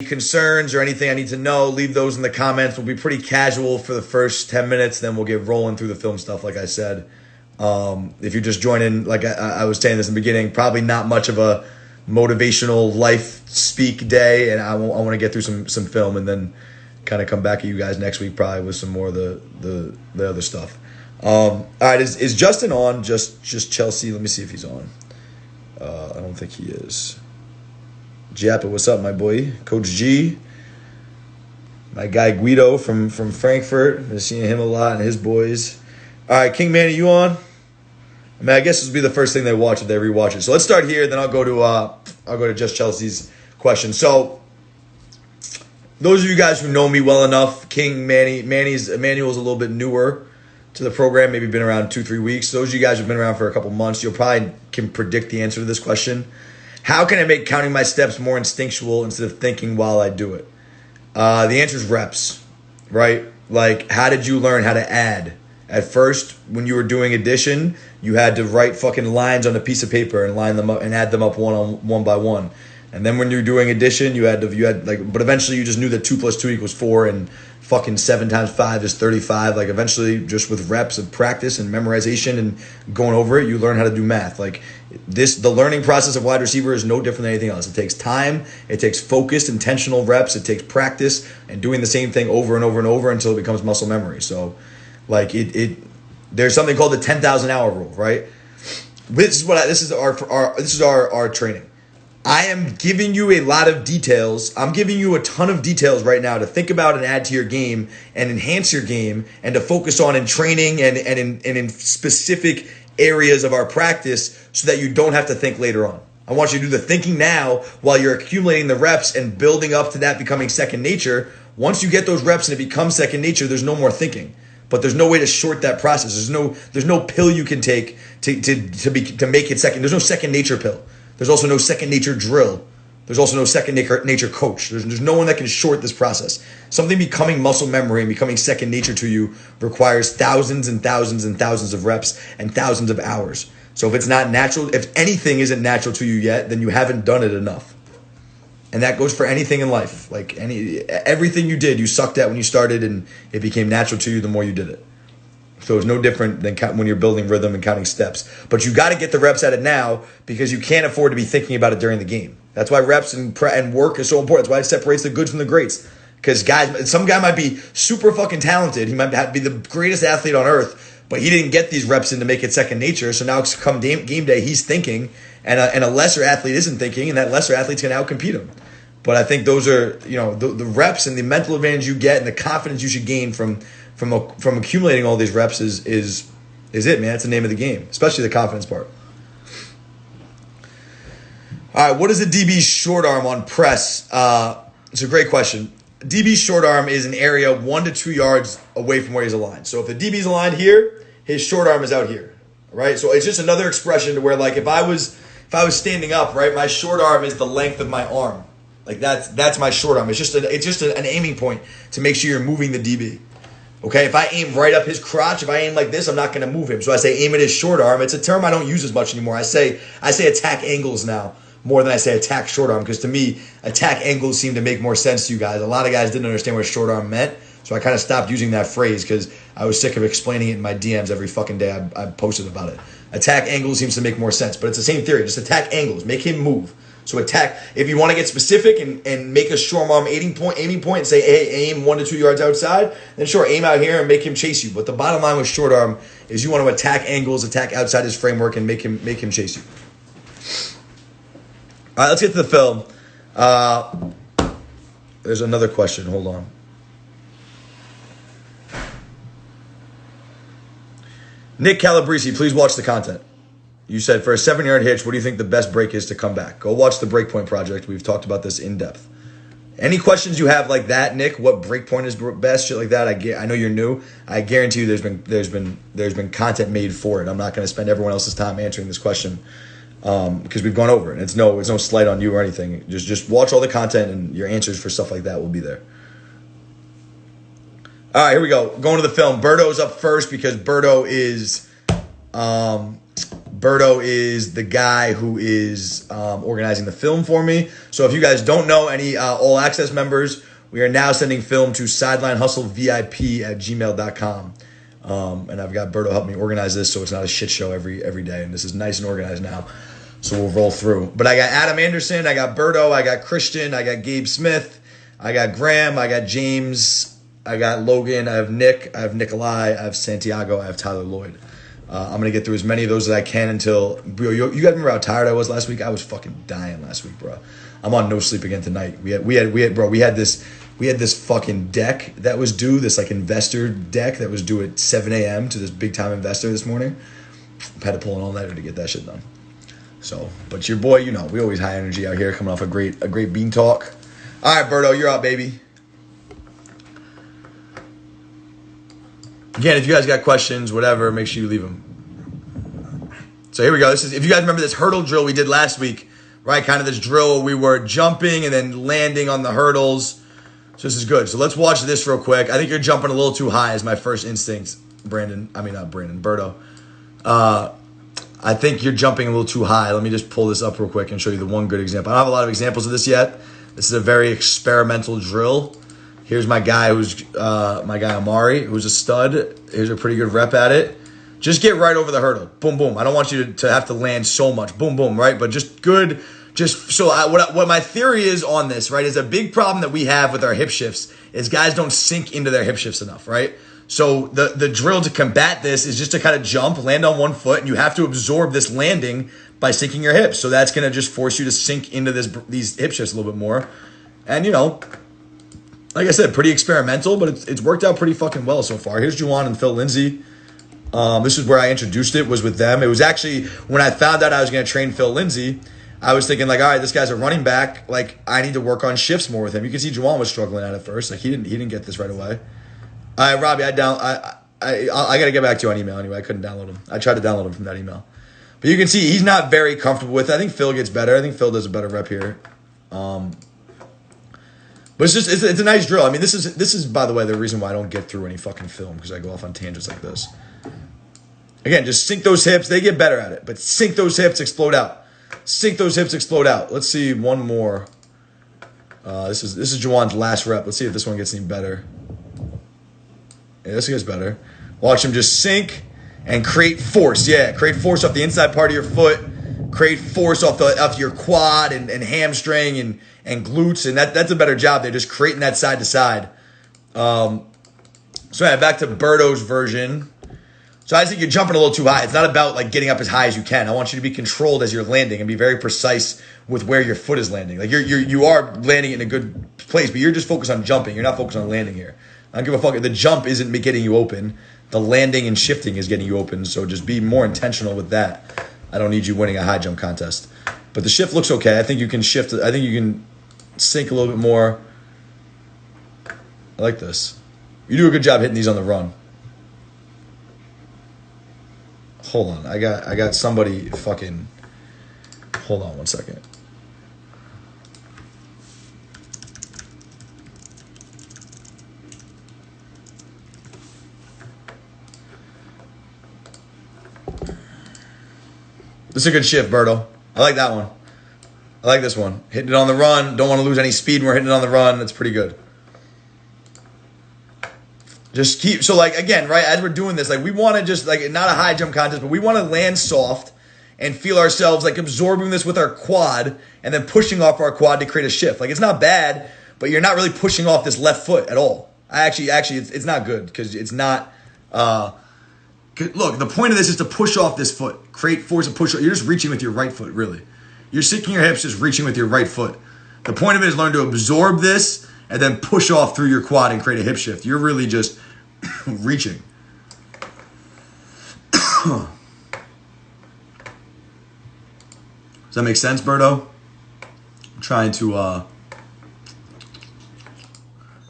concerns or anything I need to know, leave those in the comments. We'll be pretty casual for the first 10 minutes, then we'll get rolling through the film stuff, like I said. If you're just joining, like I was saying this in the beginning, probably not much of a motivational life speak day, and I want to get through some film and then kind of come back at you guys next week probably with some more of the other stuff. All right, is Justin on? Just Chelsea. Let me see if he's on. I don't think he is. Jappa, what's up, my boy? Coach G. My guy Guido from Frankfurt. Been seeing him a lot and his boys. All right, King Manny, you on? I mean, I guess this will be the first thing they watch if they rewatch it. So let's start here, then I'll go to Just Chelsea's question. So those of you guys who know me well enough, King Emmanuel's a little bit newer to the program, maybe been around 2-3 weeks. Those of you guys who've been around for a couple months, you'll probably can predict the answer to this question. How can I make counting my steps more instinctual instead of thinking while I do it? The answer is reps, right? Like, how did you learn how to add? At first, when you were doing addition, you had to write fucking lines on a piece of paper and line them up and add them up one by one. And then when you're doing addition, but eventually you just knew that 2 + 2 = 4 and fucking 7 × 5 is 35. Like, eventually, just with reps of practice and memorization and going over it, you learn how to do math. Like, the learning process of wide receiver is no different than anything else. It takes time. It takes focused, intentional reps. It takes practice and doing the same thing over and over and over until it becomes muscle memory. So, like, there's something called the 10,000 hour rule, right? This is our training. I am giving you a lot of details. I'm giving you a ton of details right now to think about and add to your game and enhance your game and to focus on in training and in specific areas of our practice so that you don't have to think later on. I want you to do the thinking now while you're accumulating the reps and building up to that becoming second nature. Once you get those reps and it becomes second nature, there's no more thinking. But there's no way to short that process. There's no pill you can take to make it second. There's no second nature pill. There's also no second nature drill. There's also no second nature coach. There's no one that can short this process. Something becoming muscle memory and becoming second nature to you requires thousands and thousands and thousands of reps and thousands of hours. So if it's not natural, if anything isn't natural to you yet, then you haven't done it enough. And that goes for anything in life. Like everything you did, you sucked at when you started, and it became natural to you the more you did it. So it's no different than when you're building rhythm and counting steps. But you got to get the reps at it now because you can't afford to be thinking about it during the game. That's why reps and work is so important. That's why it separates the goods from the greats. Because some guy might be super fucking talented. He might be the greatest athlete on earth, but he didn't get these reps in to make it second nature. So now come game day, he's thinking, and a lesser athlete isn't thinking, and that lesser athlete's going to outcompete him. But I think those are, the reps and the mental advantage you get and the confidence you should gain from accumulating all these reps is it, man. It's the name of the game, especially the confidence part. All right, what is the DB's short arm on press? It's a great question. DB's short arm is an area 1 to 2 yards away from where he's aligned. So if the DB's aligned here, his short arm is out here, right? So it's just another expression to where, like, if I was standing up, right, my short arm is the length of my arm. Like that's my short arm. It's just an aiming point to make sure you're moving the DB. Okay, if I aim right up his crotch, if I aim like this, I'm not going to move him. So I say aim at his short arm. It's a term I don't use as much anymore. I say attack angles now more than I say attack short arm, because to me, attack angles seem to make more sense to you guys. A lot of guys didn't understand what short arm meant, so I kind of stopped using that phrase because I was sick of explaining it in my DMs every fucking day I posted about it. Attack angles seems to make more sense, but it's the same theory. Just attack angles. Make him move. So attack, if you want to get specific and make a short arm aiming point and say, hey, aim 1 to 2 yards outside, then sure, aim out here and make him chase you. But the bottom line with short arm is you want to attack angles, attack outside his framework, and make him chase you. All right, let's get to the film. There's another question. Hold on. Nick Calabresi, please watch the content. You said, for a 7-yard hitch, what do you think the best break is to come back? Go watch the Breakpoint Project. We've talked about this in depth. Any questions you have like that, Nick? What breakpoint is best? Shit like that. I know you're new. I guarantee you, there's been content made for it. I'm not going to spend everyone else's time answering this question because we've gone over it. It's no slight on you or anything. Just watch all the content, and your answers for stuff like that will be there. All right, here we go. Going to the film. Berto's up first because Berto is Berto is the guy who is organizing the film for me. So if you guys don't know, any All Access members, we are now sending film to sidelinehustleVIP@gmail.com. And I've got Berto help me organize this so it's not a shit show every day. And this is nice and organized now. So we'll roll through. But I got Adam Anderson, I got Berto, I got Christian, I got Gabe Smith, I got Graham, I got James, I got Logan, I have Nick, I have Nikolai, I have Santiago, I have Tyler Lloyd. I'm going to get through as many of those as I can until... Bro, you guys remember how tired I was last week? I was fucking dying last week, bro. I'm on no sleep again tonight. We had this fucking deck that was due, this like investor deck that was due at 7 a.m. to this big time investor this morning. I had to pull an all-nighter to get that shit done. So, but your boy, you know, we always high energy out here, coming off a great bean talk. All right, Berto, you're out, baby. Again, if you guys got questions, whatever, make sure you leave them. So here we go. This is, if you guys remember this hurdle drill we did last week, right? Kind of this drill, we were jumping and then landing on the hurdles. So this is good. So let's watch this real quick. I think you're jumping a little too high is my first instinct, Berto. I think you're jumping a little too high. Let me just pull this up real quick and show you the one good example. I don't have a lot of examples of this yet. This is a very experimental drill. Here's my guy Amari, who's a stud. Here's a pretty good rep at it. Just get right over the hurdle. Boom, boom. I don't want you to have to land so much. Boom, boom, right? But just good. What my theory is on this, right, is a big problem that we have with our hip shifts is guys don't sink into their hip shifts enough, right? So the drill to combat this is just to kind of jump, land on one foot, and you have to absorb this landing by sinking your hips. So that's going to just force you to sink into these hip shifts a little bit more. And, you know, like I said, pretty experimental, but it's worked out pretty fucking well so far. Here's Juwann and Phil Lindsay. This is where I introduced it, was with them. It was actually, when I found out I was going to train Phil Lindsay, I was thinking like, all right, this guy's a running back. Like, I need to work on shifts more with him. You can see Juwann was struggling at it first. Like, he didn't get this right away. All right, Robbie, I got to get back to you on email anyway. I couldn't download him. I tried to download him from that email. But you can see he's not very comfortable with it. I think Phil gets better. I think Phil does a better rep here. But it's a nice drill. I mean, this is by the way the reason why I don't get through any fucking film, because I go off on tangents like this. Again, just sink those hips. They get better at it, but sink those hips, explode out. Sink those hips, explode out. Let's see one more. This is Juwann's last rep. Let's see if this one gets any better. Yeah, this gets better. Watch him just sink and create force. Yeah, create force off the inside part of your foot. Create force off your quad and hamstring and glutes, and that's a better job. They're just creating that side to side. So yeah, back to Berto's version. So I think you're jumping a little too high. It's not about like getting up as high as you can. I want you to be controlled as you're landing and be very precise with where your foot is landing. Like you are landing in a good place, but you're just focused on jumping. You're not focused on landing here. I don't give a fuck. The jump isn't getting you open. The landing and shifting is getting you open. So just be more intentional with that. I don't need you winning a high jump contest. But the shift looks okay. I think you can shift. I think you can sink a little bit more. I like this. You do a good job hitting these on the run. Hold on. I got somebody fucking... Hold on one second. This is a good shift, Berto. I like that one. I like this one. Hitting it on the run. Don't want to lose any speed when we're hitting it on the run. That's pretty good. Just keep, so like, again, right, as we're doing this, like, we want to just, like, not a high jump contest, but we want to land soft and feel ourselves, like, absorbing this with our quad and then pushing off our quad to create a shift. Like, it's not bad, but you're not really pushing off this left foot at all. Actually, it's not good because it's not, look, the point of this is to push off this foot. Create force and push. You're just reaching with your right foot, really. You're sinking your hips, just reaching with your right foot. The point of it is learn to absorb this and then push off through your quad and create a hip shift. You're really just reaching. Does that make sense, Berto? I'm trying to,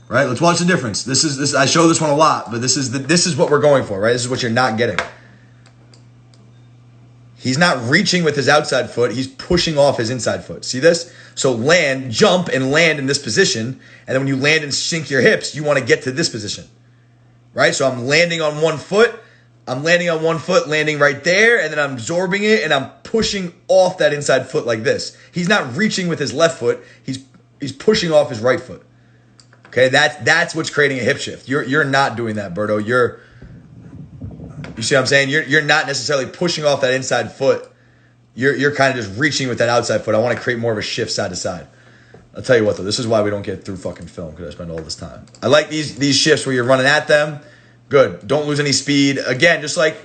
right? Let's watch the difference. This. I show this one a lot, but this is what we're going for, right? This is what you're not getting. He's not reaching with his outside foot. He's pushing off his inside foot. See this? So jump and land in this position. And then when you land and sink your hips, you want to get to this position. Right? So I'm landing on one foot. I'm landing on one foot, landing right there, and then I'm absorbing it, and I'm pushing off that inside foot like this. He's not reaching with his left foot. He's pushing off his right foot. Okay, that's what's creating a hip shift. You're not doing that, Berto. You see what I'm saying? You're not necessarily pushing off that inside foot. You're kind of just reaching with that outside foot. I want to create more of a shift side to side. I'll tell you what, though. This is why we don't get through fucking film, because I spend all this time. I like these shifts where you're running at them. Good. Don't lose any speed. Again, just like...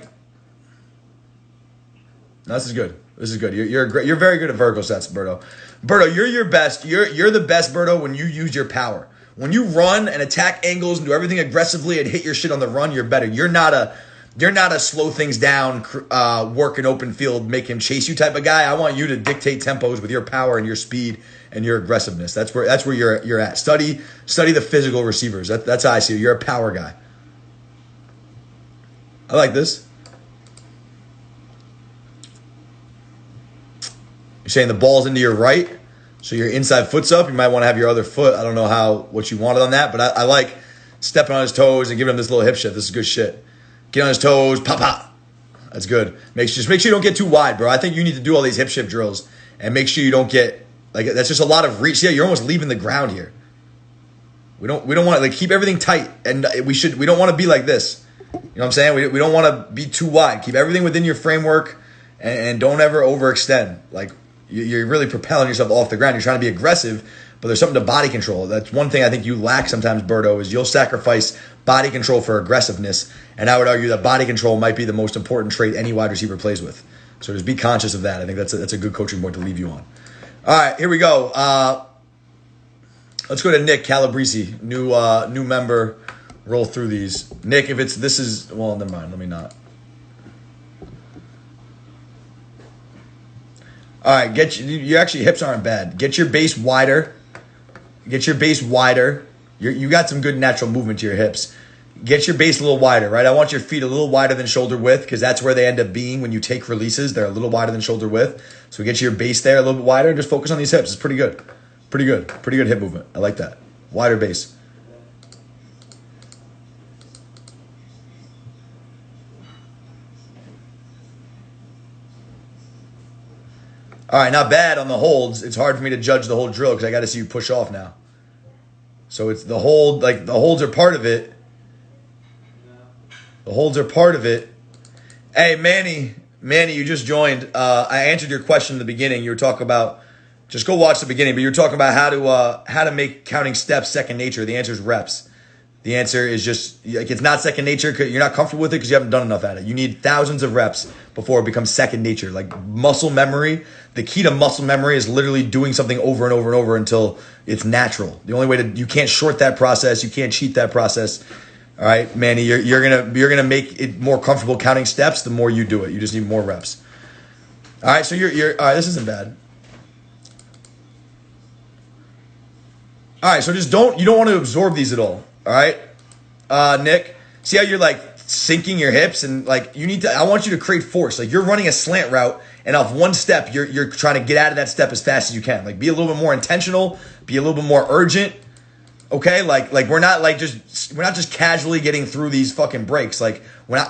No, this is good. This is good. You're very good at vertical sets, Berto. Berto, you're your best. You're the best, Berto, when you use your power. When you run and attack angles and do everything aggressively and hit your shit on the run, you're better. You're not a slow things down, work an open field, make him chase you type of guy. I want you to dictate tempos with your power and your speed and your aggressiveness. That's where you're at. Study the physical receivers. That's how I see you. You're a power guy. I like this. You're saying the ball's into your right, so your inside foot's up. You might want to have your other foot. I don't know what you wanted on that, but I like stepping on his toes and giving him this little hip shift. This is good shit. Get on his toes, pop, pop. That's good. Just make sure you don't get too wide, bro. I think you need to do all these hip shift drills and make sure you don't get that's just a lot of reach. Yeah, you're almost leaving the ground here. We don't want to keep everything tight, and we don't want to be like this. You know what I'm saying? We don't want to be too wide. Keep everything within your framework, and don't ever overextend. You're really propelling yourself off the ground. You're trying to be aggressive, but there's something to body control. That's one thing I think you lack sometimes, Berto, is you'll sacrifice body control for aggressiveness. And I would argue that body control might be the most important trait any wide receiver plays with. So just be conscious of that. I think that's a good coaching point to leave you on. All right, here we go. Let's go to Nick Calabresi, new member. Roll through these. Nick, never mind. Let me not. All right, you actually, hips aren't bad. Get your base wider. You got some good natural movement to your hips. Get your base a little wider, right? I want your feet a little wider than shoulder width, because that's where they end up being when you take releases. They're a little wider than shoulder width. So get your base there a little bit wider. Just focus on these hips. It's pretty good. Pretty good hip movement. I like that. Wider base. All right, not bad on the holds. It's hard for me to judge the whole drill because I got to see you push off now. So it's the hold, the holds are part of it. The holds are part of it. Hey, Manny, you just joined. I answered your question in the beginning. You were talking about, just go watch the beginning, but you were talking about how to make counting steps second nature. The answer is reps. The answer is just, it's not second nature because you're not comfortable with it because you haven't done enough at it. You need thousands of reps before it becomes second nature. Like muscle memory, the key to muscle memory is literally doing something over and over and over until it's natural. The only way you can't short that process. You can't cheat that process. All right, Manny, you're gonna make it more comfortable counting steps the more you do it. You just need more reps. All right, so you're all right. This isn't bad. All right, so you don't want to absorb these at all. All right, Nick, see how you're sinking your hips and I want you to create force. You're running a slant route and off one step, you're trying to get out of that step as fast as you can. Be a little bit more intentional, be a little bit more urgent. Okay, we're not just casually getting through these fucking breaks. When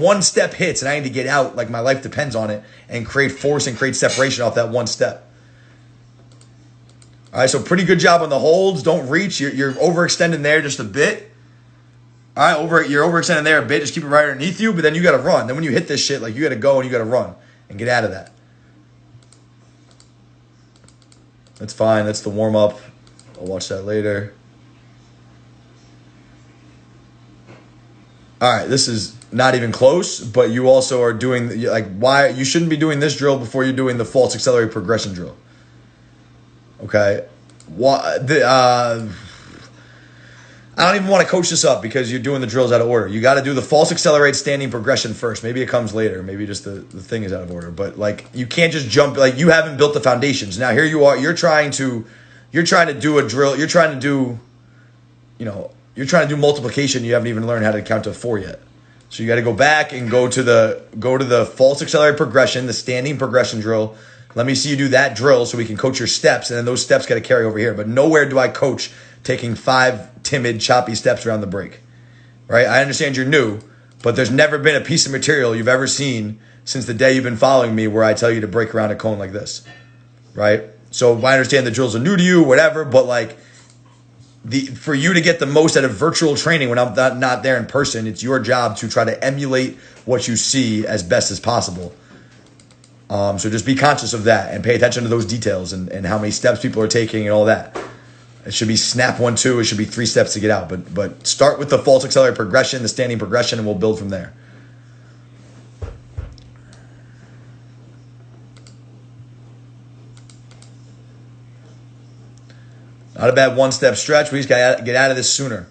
one step hits and I need to get out, my life depends on it, and create force and create separation off that one step. All right, so pretty good job on the holds. Don't reach. You're overextending there just a bit. All right, you're overextending there a bit. Just keep it right underneath you, but then you got to run. Then when you hit this shit, you got to go and you got to run and get out of that. That's fine. That's the warm-up. I'll watch that later. All right, this is not even close, but you also are doing, why you shouldn't be doing this drill before you're doing the false accelerated progression drill. Okay, I don't even want to coach this up because you're doing the drills out of order. You got to do the false accelerate standing progression first. Maybe it comes later. Maybe just the thing is out of order. But you can't just jump. You haven't built the foundations. Now here you are. You're trying to do a drill. You're trying to do multiplication. You haven't even learned how to count to 4 yet. So you got to go back and go to the false accelerate progression, the standing progression drill. Let me see you do that drill so we can coach your steps, and then those steps got to carry over here. But nowhere do I coach taking 5 timid, choppy steps around the break. Right? I understand you're new, But there's never been a piece of material you've ever seen since the day you've been following me where I tell you to break around a cone like this, right? So I understand the drills are new to you, whatever, but like for you to get the most out of virtual training when I'm not there in person, it's your job to try to emulate what you see as best as possible. So just be conscious of that and pay attention to those details and how many steps people are taking and all that. It should be snap 1, 2. It should be 3 steps to get out. But start with the false accelerated progression, the standing progression, and we'll build from there. Not a bad 1-step stretch. We just got to get out of this sooner.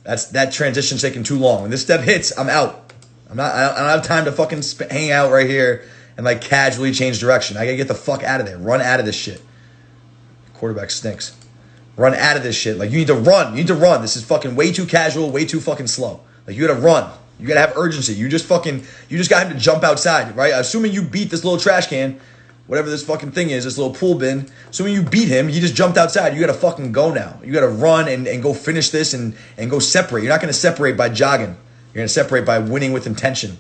That transition's taking too long. When this step hits, I'm out. I don't have time to fucking hang out right here and like casually change direction. I got to get the fuck out of there. Run out of this shit. Quarterback stinks. Run out of this shit. Like, you need to run. You need to run. This is fucking way too casual, way too fucking slow. Like, you gotta run. You gotta have urgency. You just got him to jump outside, right? Assuming you beat this little trash can, whatever this fucking thing is, this little pool bin. Assuming you beat him, he just jumped outside. You gotta fucking go now. You gotta run and go finish this and go separate. You're not gonna separate by jogging. You're gonna separate by winning with intention.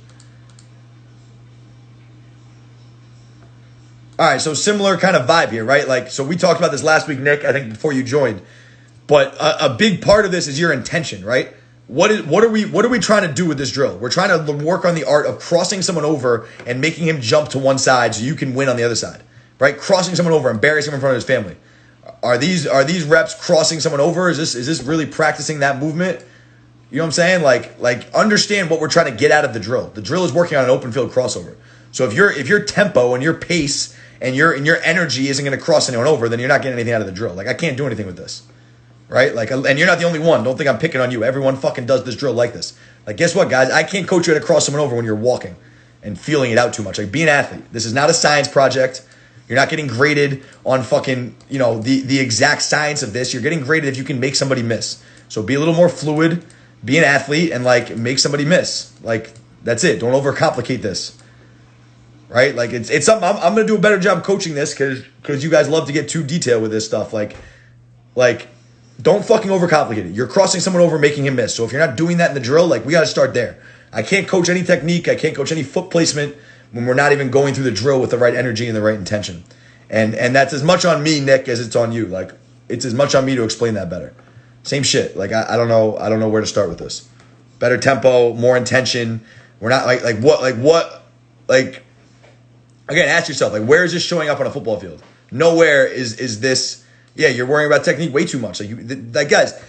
All right, so similar kind of vibe here, right? Like, so we talked about this last week, Nick, I think before you joined. But a big part of this is your intention, right? What are we trying to do with this drill? We're trying to work on the art of crossing someone over and making him jump to one side so you can win on the other side, right? Crossing someone over, embarrassing him in front of his family. Are these reps crossing someone over? Is this really practicing that movement? You know what I'm saying? Like understand what we're trying to get out of the drill. The drill is working on an open field crossover. So if your tempo and your pace and your energy isn't going to cross anyone over, then you're not getting anything out of the drill. Like, I can't do anything with this, right? Like, and you're not the only one. Don't think I'm picking on you. Everyone fucking does this drill like this. Like, guess what, guys? I can't coach you how to cross someone over when you're walking and feeling it out too much. Like, be an athlete. This is not a science project. You're not getting graded on fucking, the exact science of this. You're getting graded if you can make somebody miss. So be a little more fluid, be an athlete, and, like, make somebody miss. Like, that's it. Don't overcomplicate this. Right? Like, it's something I'm going to do a better job coaching this because you guys love to get too detailed with this stuff. Like, don't fucking overcomplicate it. You're crossing someone over, making him miss. So if you're not doing that in the drill, like, we got to start there. I can't coach any technique. I can't coach any foot placement when we're not even going through the drill with the right energy and the right intention. And that's as much on me, Nick, as it's on you. Like, it's as much on me to explain that better. Same shit. Like, I don't know where to start with this. Better tempo, more intention. We're not like again, ask yourself, like, where is this showing up on a football field? Nowhere is this. Yeah, you're worrying about technique way too much. Like guys,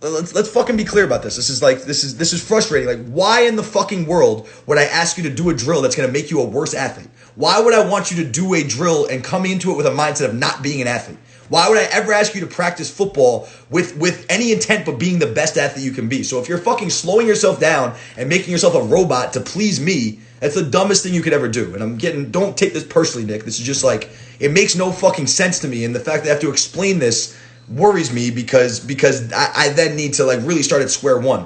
let's fucking be clear about this. This is frustrating. Like, why in the fucking world would I ask you to do a drill that's going to make you a worse athlete? Why would I want you to do a drill and come into it with a mindset of not being an athlete? Why would I ever ask you to practice football with any intent but being the best athlete you can be? So if you're fucking slowing yourself down and making yourself a robot to please me, that's the dumbest thing you could ever do. And don't take this personally, Nick. This is just like, it makes no fucking sense to me. And the fact that I have to explain this worries me because I then need to, like, really start at square one.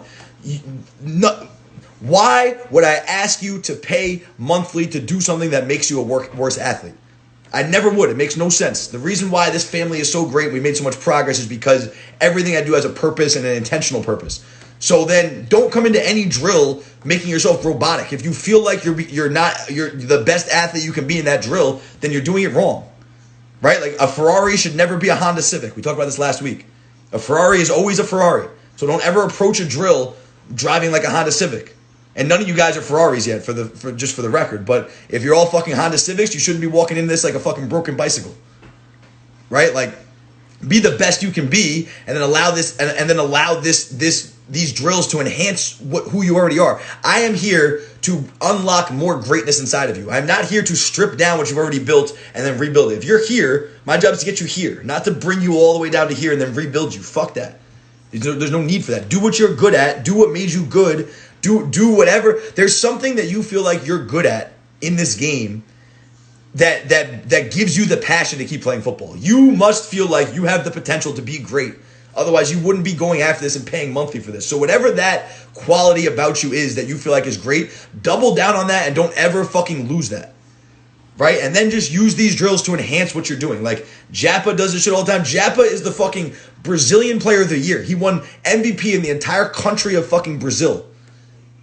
Why would I ask you to pay monthly to do something that makes you a worse athlete? I never would. It makes no sense. The reason why this family is so great, we made so much progress, is because everything I do has a purpose and an intentional purpose. So then don't come into any drill making yourself robotic. If you feel like you're the best athlete you can be in that drill, then you're doing it wrong. Right? Like, a Ferrari should never be a Honda Civic. We talked about this last week. A Ferrari is always a Ferrari. So don't ever approach a drill driving like a Honda Civic. And none of you guys are Ferraris yet, for the record. But if you're all fucking Honda Civics, you shouldn't be walking in this like a fucking broken bicycle. Right? Like, be the best you can be, and then allow these drills to enhance who you already are. I am here to unlock more greatness inside of you. I'm not here to strip down what you've already built and then rebuild it. If you're here, my job is to get you here, not to bring you all the way down to here and then rebuild you. Fuck that. There's no need for that. Do what you're good at. Do what made you good. Do whatever. There's something that you feel like you're good at in this game that gives you the passion to keep playing football. You must feel like you have the potential to be great. Otherwise, you wouldn't be going after this and paying monthly for this. So whatever that quality about you is that you feel like is great, double down on that and don't ever fucking lose that. Right? And then just use these drills to enhance what you're doing. Like, Japa does this shit all the time. Japa is the fucking Brazilian player of the year. He won MVP in the entire country of fucking Brazil.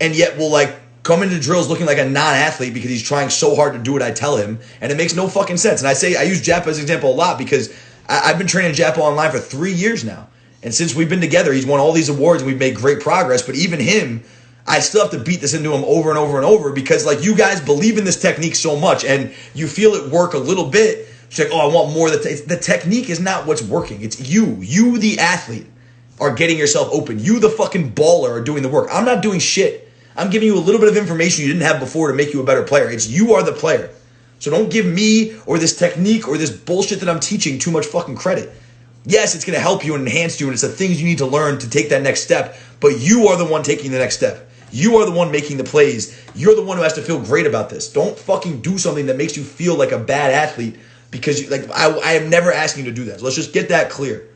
And yet will, like, come into drills looking like a non-athlete because he's trying so hard to do what I tell him, and it makes no fucking sense. And I use Jap as an example a lot because I've been training Jap online for 3 years now. And since we've been together, he's won all these awards and we've made great progress. But even him, I still have to beat this into him over and over and over because like you guys believe in this technique so much and you feel it work a little bit. It's like, oh, I want more. The technique is not what's working. It's you. You, the athlete, are getting yourself open. You, the fucking baller, are doing the work. I'm not doing shit. I'm giving you a little bit of information you didn't have before to make you a better player. It's you are the player. So don't give me or this technique or this bullshit that I'm teaching too much fucking credit. Yes, it's going to help you and enhance you, and it's the things you need to learn to take that next step, but you are the one taking the next step. You are the one making the plays. You're the one who has to feel great about this. Don't fucking do something that makes you feel like a bad athlete because I am never asking you to do that. So let's just get that clear.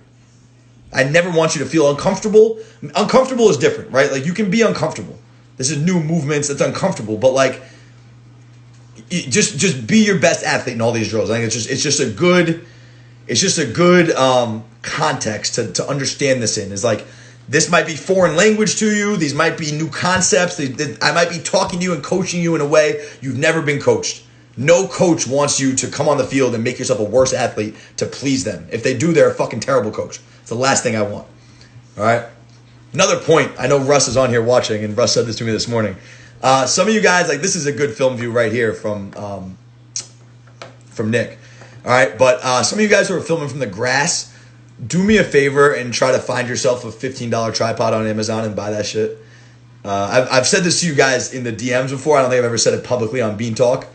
I never want you to feel uncomfortable. Uncomfortable is different, right? Like you can be uncomfortable. This is new movements. It's uncomfortable, but like just be your best athlete in all these drills. I think it's just a good context to understand this in. Is like this might be foreign language to you. These might be new concepts. I might be talking to you and coaching you in a way you've never been coached. No coach wants you to come on the field and make yourself a worse athlete to please them. If they do, they're a fucking terrible coach. It's the last thing I want. All right. Another point. I know Russ is on here watching, and Russ said this to me this morning. Some of you guys, like, this is a good film view right here from Nick. All right, but some of you guys who are filming from the grass, do me a favor and try to find yourself a $15 tripod on Amazon and buy that shit. I've said this to you guys in the DMs before. I don't think I've ever said it publicly on Bean Talk,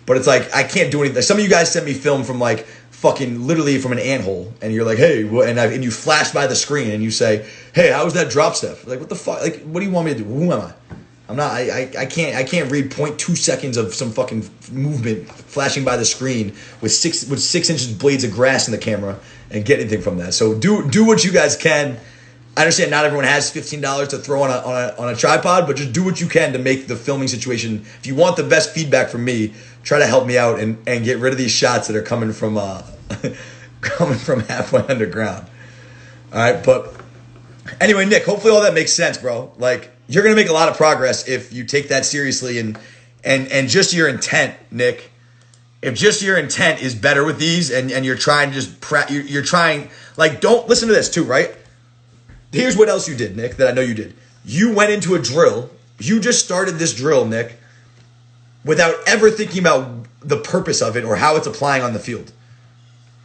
but it's like I can't do anything. Some of you guys sent me film from like fucking literally from an anthill, and you're like, hey, and you flash by the screen and you say, hey, how was that drop step? Like, what the fuck? Like, what do you want me to do? Who am I? I'm not. I can't read 0.2 seconds of some fucking movement flashing by the screen with 6 inches blades of grass in the camera and get anything from that. So do what you guys can. I understand not everyone has $15 to throw on a tripod, but just do what you can to make the filming situation. If you want the best feedback from me, try to help me out and get rid of these shots that are coming from halfway underground. All right, but anyway, Nick, hopefully all that makes sense, bro. Like, you're going to make a lot of progress if you take that seriously and just your intent, Nick. If just your intent is better with these and you're trying to just you're trying, like, don't listen to this too, right? Here's what else you did, Nick, that I know you did. You went into a drill. You just started this drill, Nick, without ever thinking about the purpose of it or how it's applying on the field.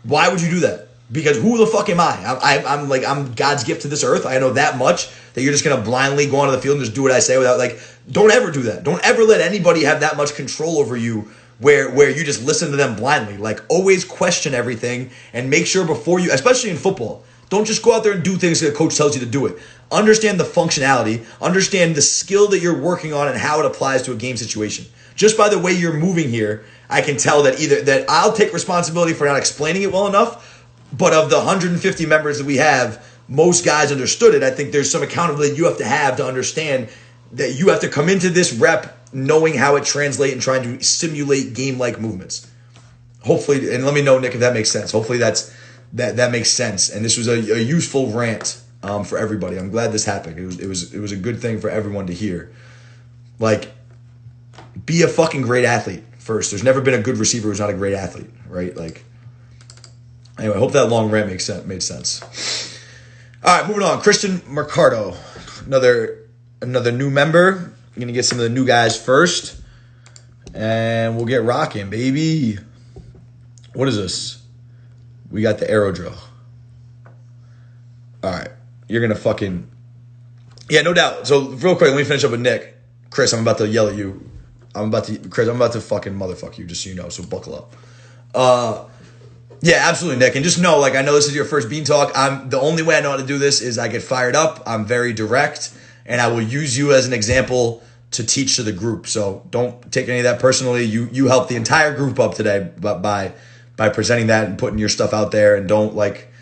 Why would you do that? Because who the fuck am I? I'm God's gift to this earth. I know that much that you're just going to blindly go onto the field and just do what I say without, like, don't ever do that. Don't ever let anybody have that much control over you where you just listen to them blindly. Like, always question everything and make sure before you, especially in football, don't just go out there and do things that a coach tells you to do it. Understand the functionality. Understand the skill that you're working on and how it applies to a game situation. Just by the way you're moving here, I can tell that either that I'll take responsibility for not explaining it well enough, but of the 150 members that we have, most guys understood it. I think there's some accountability you have to understand that you have to come into this rep knowing how it translates and trying to simulate game-like movements. Hopefully, and let me know, Nick, if that makes sense. Hopefully that makes sense. And this was a useful rant for everybody. I'm glad this happened. It was a good thing for everyone to hear. Like, be a fucking great athlete first. There's never been a good receiver who's not a great athlete, right? Like, anyway, I hope that long rant made sense. All right, moving on. Christian Mercado, another new member. I'm gonna get some of the new guys first, and we'll get rocking, baby. What is this? We got the arrow drill. All right, you're gonna fucking, yeah, no doubt. So real quick, let me finish up with Nick. Chris, I'm about to yell at you. Chris, I'm about to fucking motherfuck you, just so you know. So buckle up. Yeah, absolutely, Nick. And just know, like, I know this is your first Bean Talk. The only way I know how to do this is I get fired up. I'm very direct, and I will use you as an example to teach to the group. So don't take any of that personally. You helped the entire group up today by presenting that and putting your stuff out there. And don't, like,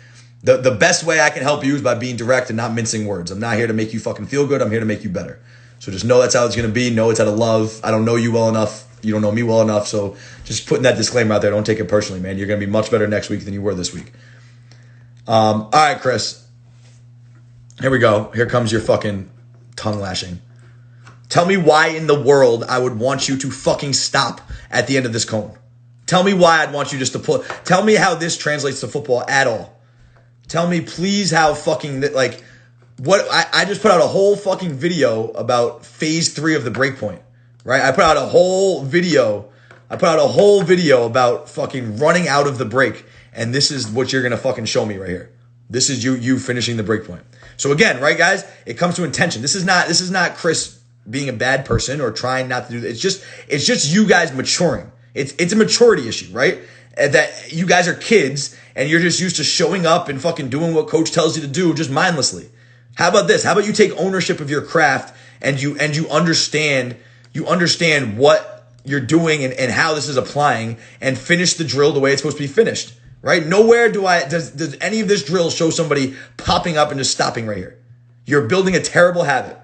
the best way I can help you is by being direct and not mincing words. I'm not here to make you fucking feel good. I'm here to make you better. So just know that's how it's going to be. Know it's out of love. I don't know you well enough. You don't know me well enough. So just putting that disclaimer out there. Don't take it personally, man. You're going to be much better next week than you were this week. All right, Chris. Here we go. Here comes your fucking tongue lashing. Tell me why in the world I would want you to fucking stop at the end of this cone. Tell me why I'd want you just to pull. Tell me how this translates to football at all. Tell me, please, how fucking, like, what, I just put out a whole fucking video about phase 3 of the breakpoint, right? I put out a whole video about fucking running out of the break, and this is what you're gonna fucking show me right here. This is you finishing the breakpoint. So again, right, guys, it comes to intention. This is not Chris being a bad person or trying not to do this. It's just you guys maturing. It's a maturity issue, right? That you guys are kids and you're just used to showing up and fucking doing what coach tells you to do just mindlessly. How about this? How about you take ownership of your craft and you understand what you're doing and how this is applying and finish the drill the way it's supposed to be finished, right? Nowhere does any of this drill show somebody popping up and just stopping right here. You're building a terrible habit.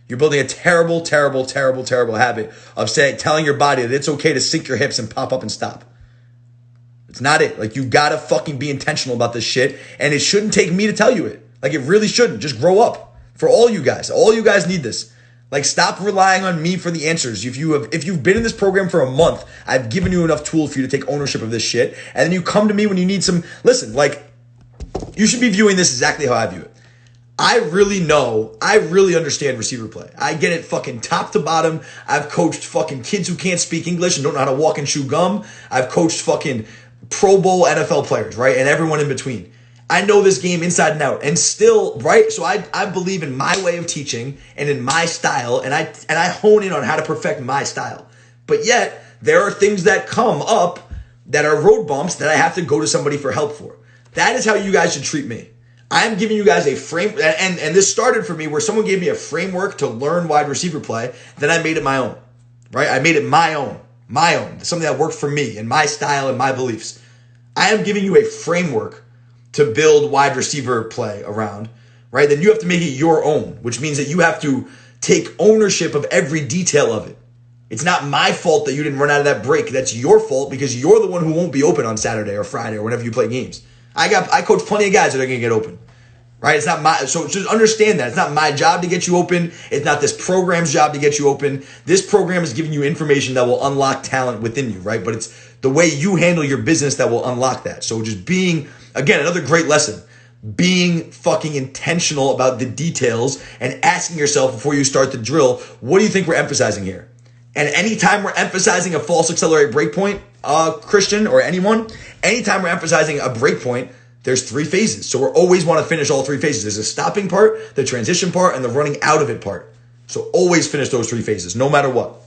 You're building a terrible, terrible, terrible, terrible habit of telling your body that it's okay to sink your hips and pop up and stop. It's not it. Like, you gotta fucking be intentional about this shit, and it shouldn't take me to tell you it. Like, it really shouldn't. Just grow up. For all you guys. All you guys need this. Like, stop relying on me for the answers. If you've been in this program for a month, I've given you enough tool for you to take ownership of this shit, and then you come to me when you need some. Listen, like, you should be viewing this exactly how I view it. I really understand receiver play. I get it fucking top to bottom. I've coached fucking kids who can't speak English and don't know how to walk and chew gum. I've coached fucking Pro Bowl NFL players, right? And everyone in between. I know this game inside and out. And still, right? So I believe in my way of teaching and in my style, and I hone in on how to perfect my style. But yet, there are things that come up that are road bumps that I have to go to somebody for help for. That is how you guys should treat me. I'm giving you guys a frame, and this started for me where someone gave me a framework to learn wide receiver play, then I made it my own, right? I made it my own, something that worked for me and my style and my beliefs. I am giving you a framework to build wide receiver play around, right? Then you have to make it your own, which means that you have to take ownership of every detail of it. It's not my fault that you didn't run out of that break. That's your fault because you're the one who won't be open on Saturday or Friday or whenever you play games. I coach plenty of guys that are going to get open, right? It's not so just understand that. It's not my job to get you open. It's not this program's job to get you open. This program is giving you information that will unlock talent within you, right? But it's the way you handle your business that will unlock that. So just being, again, another great lesson, being fucking intentional about the details and asking yourself before you start the drill, what do you think we're emphasizing here? And anytime we're emphasizing a false accelerate breakpoint, Christian or anyone, anytime we're emphasizing a breakpoint, there's 3 phases. So we always want to finish all 3 phases. There's a stopping part, the transition part, and the running out of it part. So always finish those 3 phases, no matter what.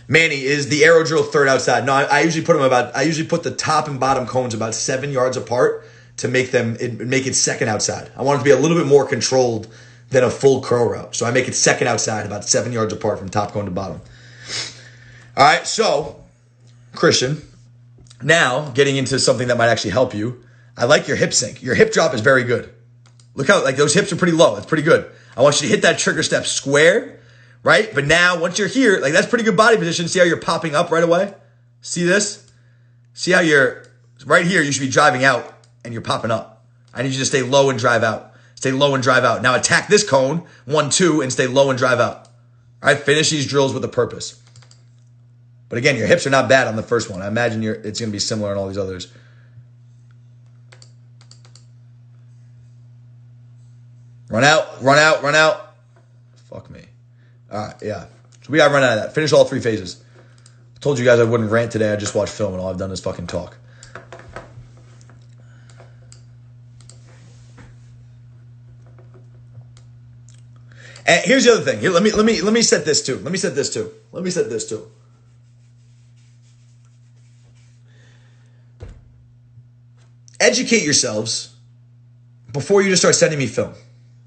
Manny, is the arrow drill third outside? No, I usually put the top and bottom cones about 7 yards apart to make it second outside. I want it to be a little bit more controlled than a full curl route. So I make it second outside, about 7 yards apart from top cone to bottom. All right, so, Christian, now getting into something that might actually help you. I like your hip sync. Your hip drop is very good. Look how, like, those hips are pretty low. It's pretty good. I want you to hit that trigger step square, right? But now, once you're here, like, that's pretty good body position. See how you're popping up right away? See this? See how you're, right here, you should be driving out, and you're popping up. I need you to stay low and drive out. Stay low and drive out. Now attack this cone, 1, 2, and stay low and drive out. All right, finish these drills with a purpose. But again, your hips are not bad on the first one. I imagine it's going to be similar on all these others. Run out, run out, run out. Fuck me. All right, yeah. So we got to run out of that. Finish all 3 phases. I told you guys I wouldn't rant today. I just watched film and all I've done is fucking talk. And here's the other thing. Here, let me set this too. Let me set this too. Educate yourselves before you just start sending me film,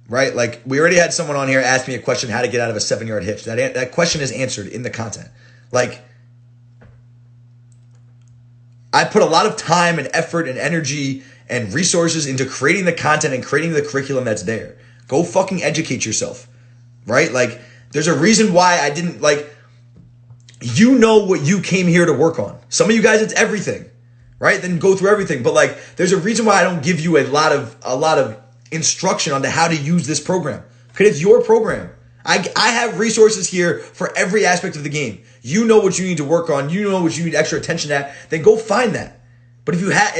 right? Like, we already had someone on here ask me a question, how to get out of a 7-yard hitch. That question is answered in the content. Like, I put a lot of time and effort and energy and resources into creating the content and creating the curriculum that's there. Go fucking educate yourself, right? Like, there's a reason why I didn't, like, you know what you came here to work on. Some of you guys, it's everything. Right? Then go through everything. But like, there's a reason why I don't give you a lot of instruction on how to use this program. Because it's your program. I have resources here for every aspect of the game. You know what you need to work on. You know what you need extra attention at. Then go find that. But if you have,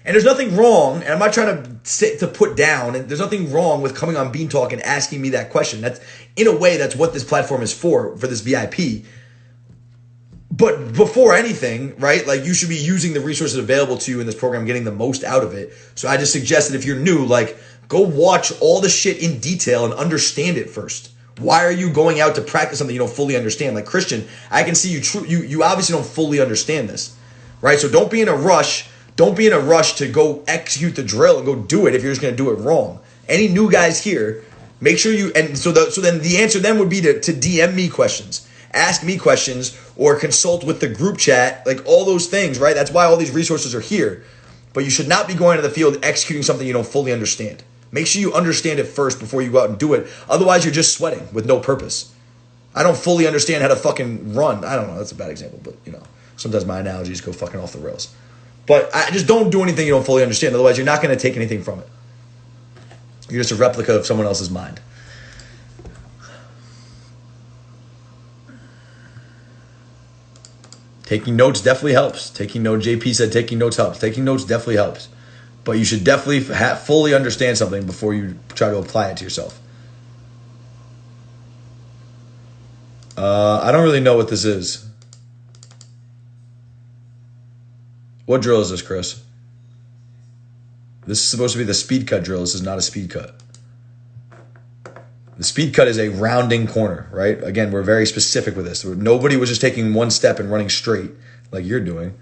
and there's nothing wrong, and I'm not trying to put down, and there's nothing wrong with coming on Bean Talk and asking me that question. That's, in a way, that's what this platform is for this VIP. But before anything, right, like, you should be using the resources available to you in this program, getting the most out of it. So I just suggest that if you're new, like, go watch all the shit in detail and understand it first. Why are you going out to practice something you don't fully understand? Like, Christian, I can see you obviously don't fully understand this, right? So don't be in a rush. Don't be in a rush to go execute the drill and go do it if you're just going to do it wrong. Any new guys here, make sure you, and so then the answer then would be to DM me questions. Ask me questions or consult with the group chat, like all those things, right? That's why all these resources are here. But you should not be going to the field executing something you don't fully understand. Make sure you understand it first before you go out and do it. Otherwise, you're just sweating with no purpose. I don't fully understand how to fucking run. I don't know. That's a bad example, but, sometimes my analogies go fucking off the rails. But I just don't do anything you don't fully understand. Otherwise, you're not going to take anything from it. You're just a replica of someone else's mind. Taking notes definitely helps. JP said taking notes helps. Taking notes definitely helps. But you should definitely fully understand something before you try to apply it to yourself. I don't really know what this is. What drill is this, Chris? This is supposed to be the speed cut drill. This is not a speed cut. The speed cut is a rounding corner, right? Again, we're very specific with this. Nobody was just taking one step and running straight like you're doing.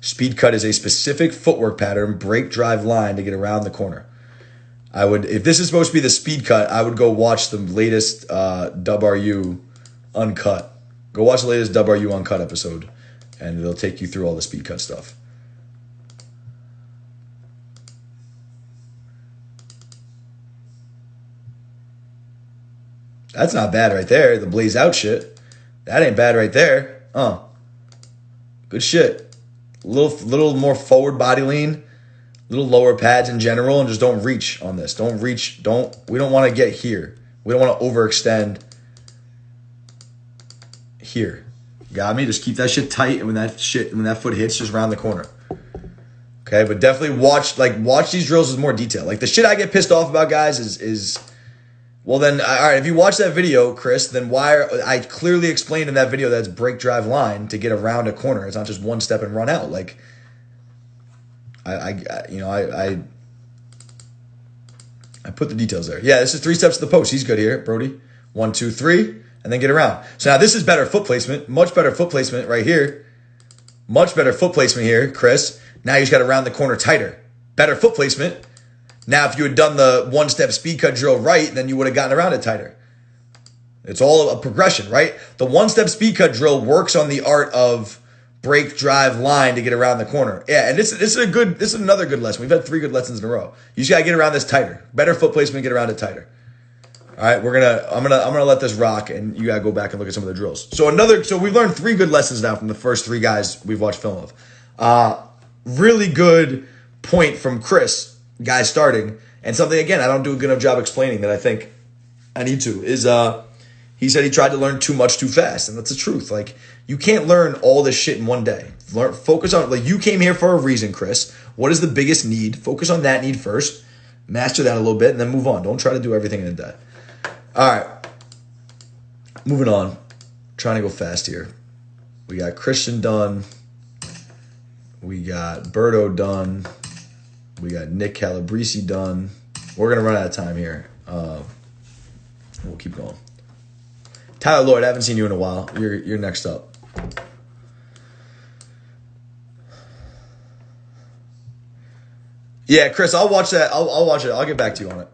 Speed cut is a specific footwork pattern, break drive line to get around the corner. If this is supposed to be the speed cut, I would go watch the latest WRU Uncut. Go watch the latest WRU Uncut episode, and it'll take you through all the speed cut stuff. That's not bad right there. The blaze out shit. That ain't bad right there. Good shit. Little more forward body lean. Little lower pads in general, and just don't reach on this. Don't reach. We don't want to get here. We don't want to overextend here. Got me? Just keep that shit tight, and when that foot hits, just round the corner. Okay, but definitely watch these drills with more detail. Like, the shit I get pissed off about, guys, is well, then, all right, if you watch that video, Chris, then I clearly explained in that video that it's break drive line to get around a corner. It's not just one step and run out. Like, I put the details there. Yeah, this is 3 steps to the post. He's good here, Brody. 1, 2, 3, and then get around. So now this is better foot placement. Much better foot placement right here. Much better foot placement here, Chris. Now you just got to round the corner tighter. Better foot placement. Now, if you had done the one-step speed cut drill right, then you would have gotten around it tighter. It's all a progression, right? The one-step speed cut drill works on the art of break, drive, line to get around the corner. Yeah, and this is another good lesson. We've had 3 good lessons in a row. You just gotta get around this tighter. Better foot placement, get around it tighter. All right, I'm gonna let this rock, and you gotta go back and look at some of the drills. So we've learned 3 good lessons now from the first 3 guys we've watched film of. Really good point from Chris. Guys starting, and something, again, I don't do a good enough job explaining that I think I need to, is he said he tried to learn too much too fast, and that's the truth. Like, you can't learn all this shit in one day. Focus on, like, you came here for a reason, Chris. What is the biggest need? Focus on that need first, master that a little bit, and then move on. Don't try to do everything in a day. All right, moving on. Trying to go fast here. We got Christian done. We got Berto done. We got Nick Calabresi done. We're going to run out of time here. We'll keep going. Tyler Lloyd, I haven't seen you in a while. You're next up. Yeah, Chris, I'll watch that. I'll watch it. I'll get back to you on it.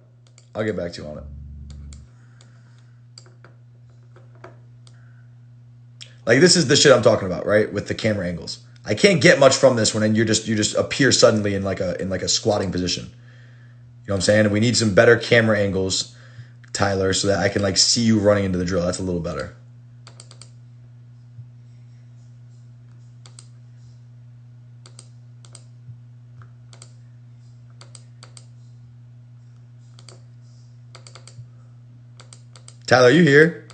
Like, this is the shit I'm talking about, right? With the camera angles. I can't get much from this when you just appear suddenly in like a squatting position. You know what I'm saying? And we need some better camera angles, Tyler, so that I can see you running into the drill. That's a little better. Tyler, are you here?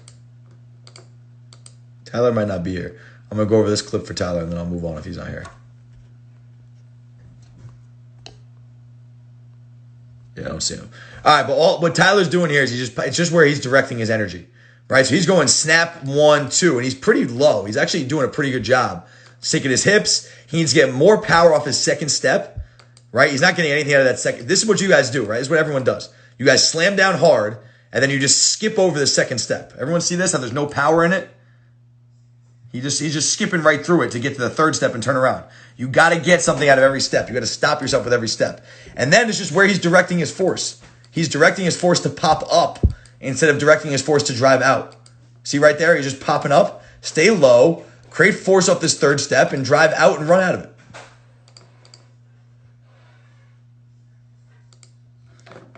Tyler might not be here. I'm going to go over this clip for Tyler, and then I'll move on if he's not here. Yeah, I don't see him. All right, but what Tyler's doing here is it's just where he's directing his energy, right? So he's going snap 1, 2, and he's pretty low. He's actually doing a pretty good job. Sinking his hips. He needs to get more power off his second step, right? He's not getting anything out of that second. This is what you guys do, right? This is what everyone does. You guys slam down hard, and then you just skip over the second step. Everyone see this? How there's no power in it? He's just skipping right through it to get to the third step and turn around. You got to get something out of every step. You got to stop yourself with every step. And then it's just where he's directing his force. He's directing his force to pop up instead of directing his force to drive out. See right there? He's just popping up. Stay low. Create force off this third step and drive out and run out of it.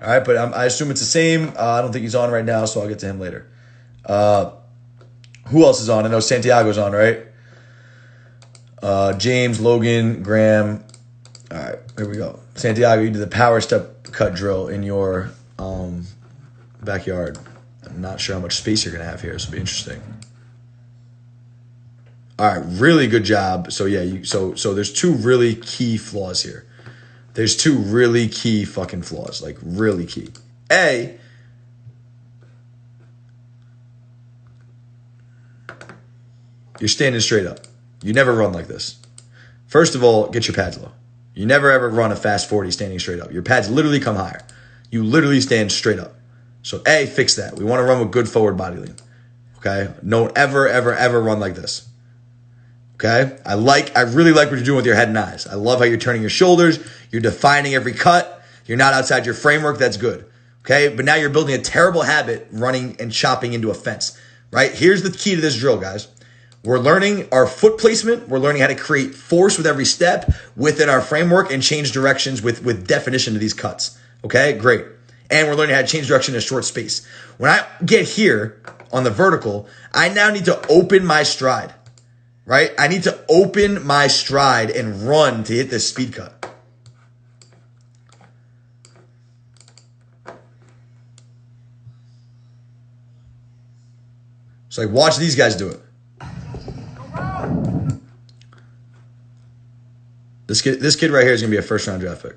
All right, but I assume it's the same. I don't think he's on right now, so I'll get to him later. Who else is on? I know Santiago's on, right? James, Logan, Graham. All right, here we go. Santiago, you did the power step cut drill in your backyard. I'm not sure how much space you're going to have here, so it'll be interesting. All right, really good job. So, yeah, so there's two really key flaws here. There's two really key fucking flaws, like really key. A, you're standing straight up. You never run like this. First of all, get your pads low. You never ever run a fast 40 standing straight up. Your pads literally come higher. You literally stand straight up. So A, fix that. We want to run with good forward body lean. Okay? Don't ever, ever, ever run like this. Okay? I really like what you're doing with your head and eyes. I love how you're turning your shoulders. You're defining every cut. You're not outside your framework. That's good. Okay? But now you're building a terrible habit running and chopping into a fence. Right? Here's the key to this drill, guys. We're learning our foot placement. We're learning how to create force with every step within our framework and change directions with definition to these cuts. Okay, great. And we're learning how to change direction in a short space. When I get here on the vertical, I now need to open my stride, right? I need to open my stride and run to hit this speed cut. So like, watch these guys do it. This kid right here is going to be a first-round draft pick.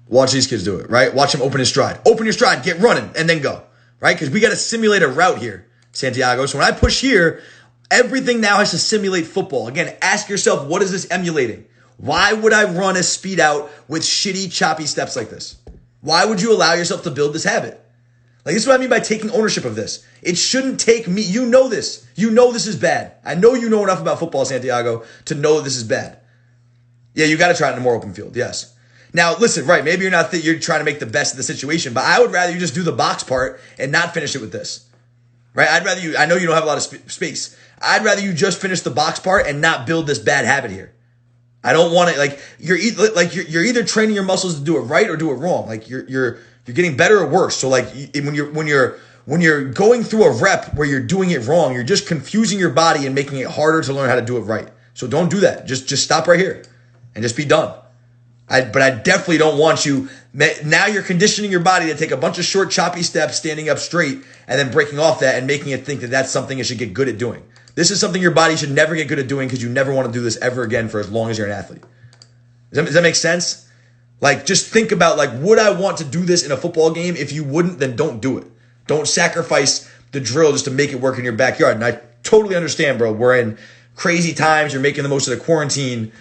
Watch these kids do it, right? Watch him open his stride. Open your stride, get running, and then go, right? Because we got to simulate a route here, Santiago. So when I push here, everything now has to simulate football. Again, ask yourself, what is this emulating? Why would I run a speed out with shitty, choppy steps like this? Why would you allow yourself to build this habit? Like, this is what I mean by taking ownership of this. It shouldn't take me. You know this. You know this is bad. I know you know enough about football, Santiago, to know this is bad. Yeah, you got to try it in a more open field. Yes. Now, listen, right, maybe you're trying to make the best of the situation, but I would rather you just do the box part and not finish it with this. Right? I know you don't have a lot of space. I'd rather you just finish the box part and not build this bad habit here. I don't want to, like, you're either training your muscles to do it right or do it wrong. Like, you're getting better or worse. So like when you're going through a rep where you're doing it wrong, you're just confusing your body and making it harder to learn how to do it right. So don't do that. Just stop right here and just be done. But I definitely don't want you. Now you're conditioning your body to take a bunch of short, choppy steps, standing up straight, and then breaking off that and making it think that that's something it should get good at doing. This is something your body should never get good at doing because you never want to do this ever again for as long as you're an athlete. Does that make sense? Like, just think about, like, would I want to do this in a football game? If you wouldn't, then don't do it. Don't sacrifice the drill just to make it work in your backyard. And I totally understand, bro. We're in crazy times. You're making the most of the quarantine.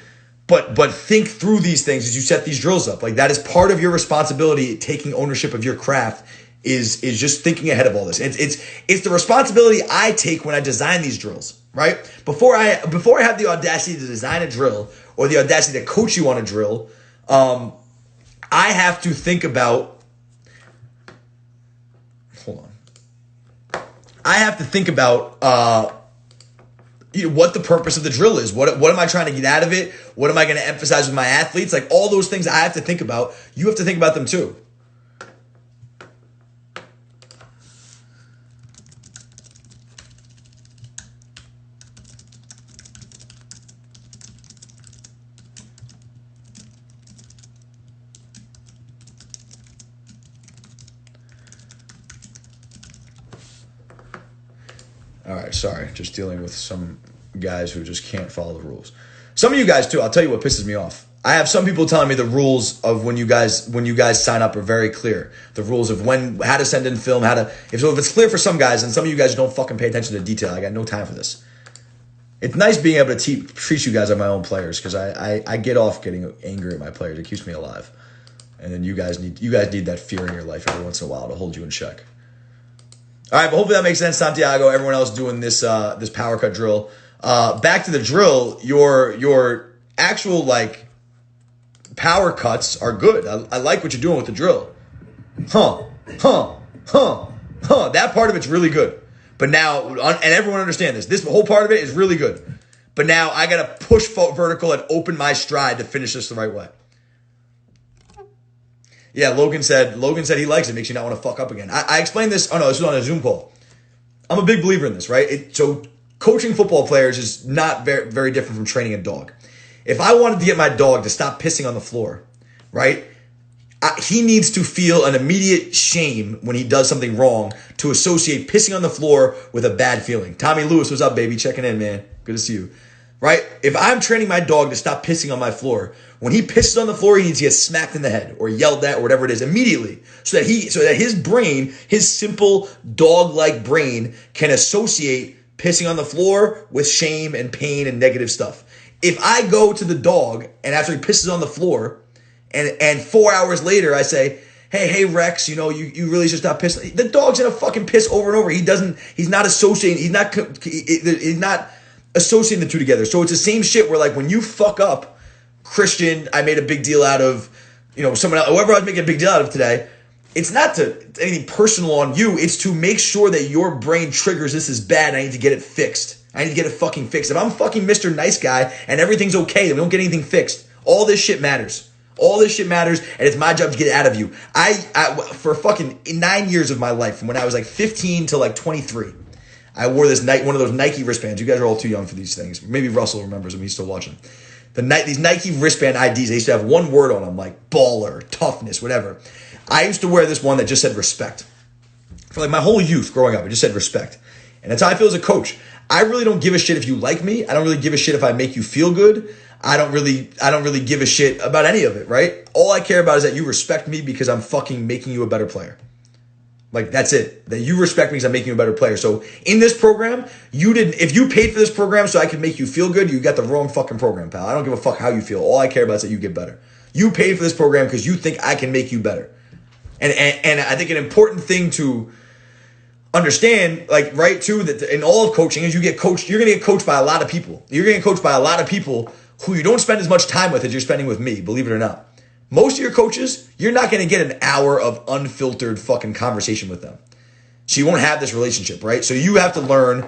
But think through these things as you set these drills up. Like, that is part of your responsibility. Taking ownership of your craft is just thinking ahead of all this. It's the responsibility I take when I design these drills, right? Before I have the audacity to design a drill or the audacity to coach you on a drill, I have to think about, I have to think about what the purpose of the drill is. What am I trying to get out of it? What am I going to emphasize with my athletes? Like, all those things I have to think about. You have to think about them too. All right, sorry. Just dealing with some guys who just can't follow the rules. Some of you guys too. I'll tell you what pisses me off. I have some people telling me the rules of when you guys sign up are very clear. The rules of how to send in film, if it's clear for some guys, and some of you guys don't fucking pay attention to detail. I got no time for this. It's nice being able to treat you guys like my own players, because I get off getting angry at my players. It keeps me alive. And then you guys need that fear in your life every once in a while to hold you in check. All right, but hopefully that makes sense, Santiago. Everyone else doing this power cut drill. Back to the drill. Your actual power cuts are good. I like what you're doing with the drill. That part of it's really good. But now, and everyone understand this. This whole part of it is really good. But now I got to push vertical and open my stride to finish this the right way. Yeah, Logan said he likes it. Makes you not want to fuck up again. I explained this. Oh no, this was on a Zoom call. I'm a big believer in this, right? So coaching football players is not very, very different from training a dog. If I wanted to get my dog to stop pissing on the floor, right? He needs to feel an immediate shame when he does something wrong to associate pissing on the floor with a bad feeling. Tommy Lewis, what's up, baby? Checking in, man. Good to see you. Right? If I'm training my dog to stop pissing on my floor, when he pisses on the floor, he needs to get smacked in the head or yelled at or whatever it is immediately, so that his brain, his simple dog-like brain, can associate pissing on the floor with shame and pain and negative stuff. If I go to the dog and after he pisses on the floor, and 4 hours later I say, hey Rex, you really should stop pissing. The dog's gonna fucking piss over and over. He's not associating the two together. So it's the same shit where when you fuck up, Christian, I made a big deal out of, someone else, whoever I was making a big deal out of today. It's not anything personal on you. It's to make sure that your brain triggers this is bad. I need to get it fixed. I need to get it fucking fixed. If I'm fucking Mr. Nice Guy and everything's okay, then we don't get anything fixed. All this shit matters. All this shit matters, and it's my job to get it out of you. I for fucking 9 years of my life, from when I was 15 to 23, I wore one of those Nike wristbands. You guys are all too young for these things. Maybe Russell remembers them. He's still watching. These Nike wristband IDs, they used to have one word on them, like baller, toughness, whatever. I used to wear this one that just said respect. For my whole youth growing up, it just said respect. And that's how I feel as a coach. I really don't give a shit if you like me. I don't really give a shit if I make you feel good. I don't really give a shit about any of it, right? All I care about is that you respect me because I'm fucking making you a better player. That's it. That you respect me because I'm making you a better player. So in this program, if you paid for this program so I could make you feel good, you got the wrong fucking program, pal. I don't give a fuck how you feel. All I care about is that you get better. You paid for this program because you think I can make you better. And I think an important thing to understand, right, too, that in all of coaching is you're going to get coached by a lot of people. You're going to get coached by a lot of people who you don't spend as much time with as you're spending with me, believe it or not. Most of your coaches, you're not going to get an hour of unfiltered fucking conversation with them. So you won't have this relationship, right? So you have to learn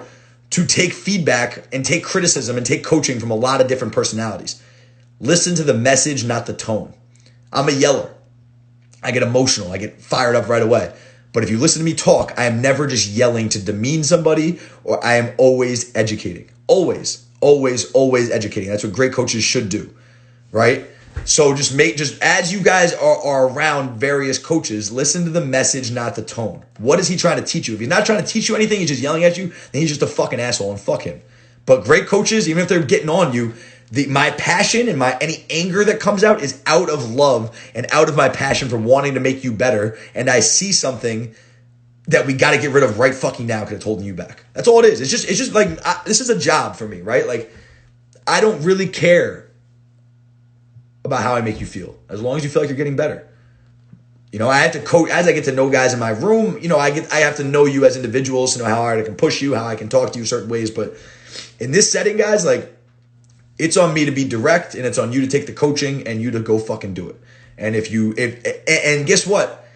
to take feedback and take criticism and take coaching from a lot of different personalities. Listen to the message, not the tone. I'm a yeller. I get emotional. I get fired up right away. But if you listen to me talk, I am never just yelling to demean somebody, or I am always educating. Always educating. That's what great coaches should do, right? So just as you guys are around various coaches, listen to the message, not the tone. What is he trying to teach you? If he's not trying to teach you anything, he's just yelling at you, then he's just a fucking asshole, and fuck him. But great coaches, even if they're getting on you, my passion and any anger that comes out is out of love and out of my passion for wanting to make you better. And I see something that we got to get rid of right fucking now because it's holding you back. That's all it is. It's just this is a job for me, right? I don't really care about how I make you feel, as long as you feel like you're getting better. I have to coach as I get to know guys in my room. I have to know you as individuals to know how hard I can push you, how I can talk to you certain ways. But in this setting, guys, it's on me to be direct, and it's on you to take the coaching and you to go fucking do it. And and guess what?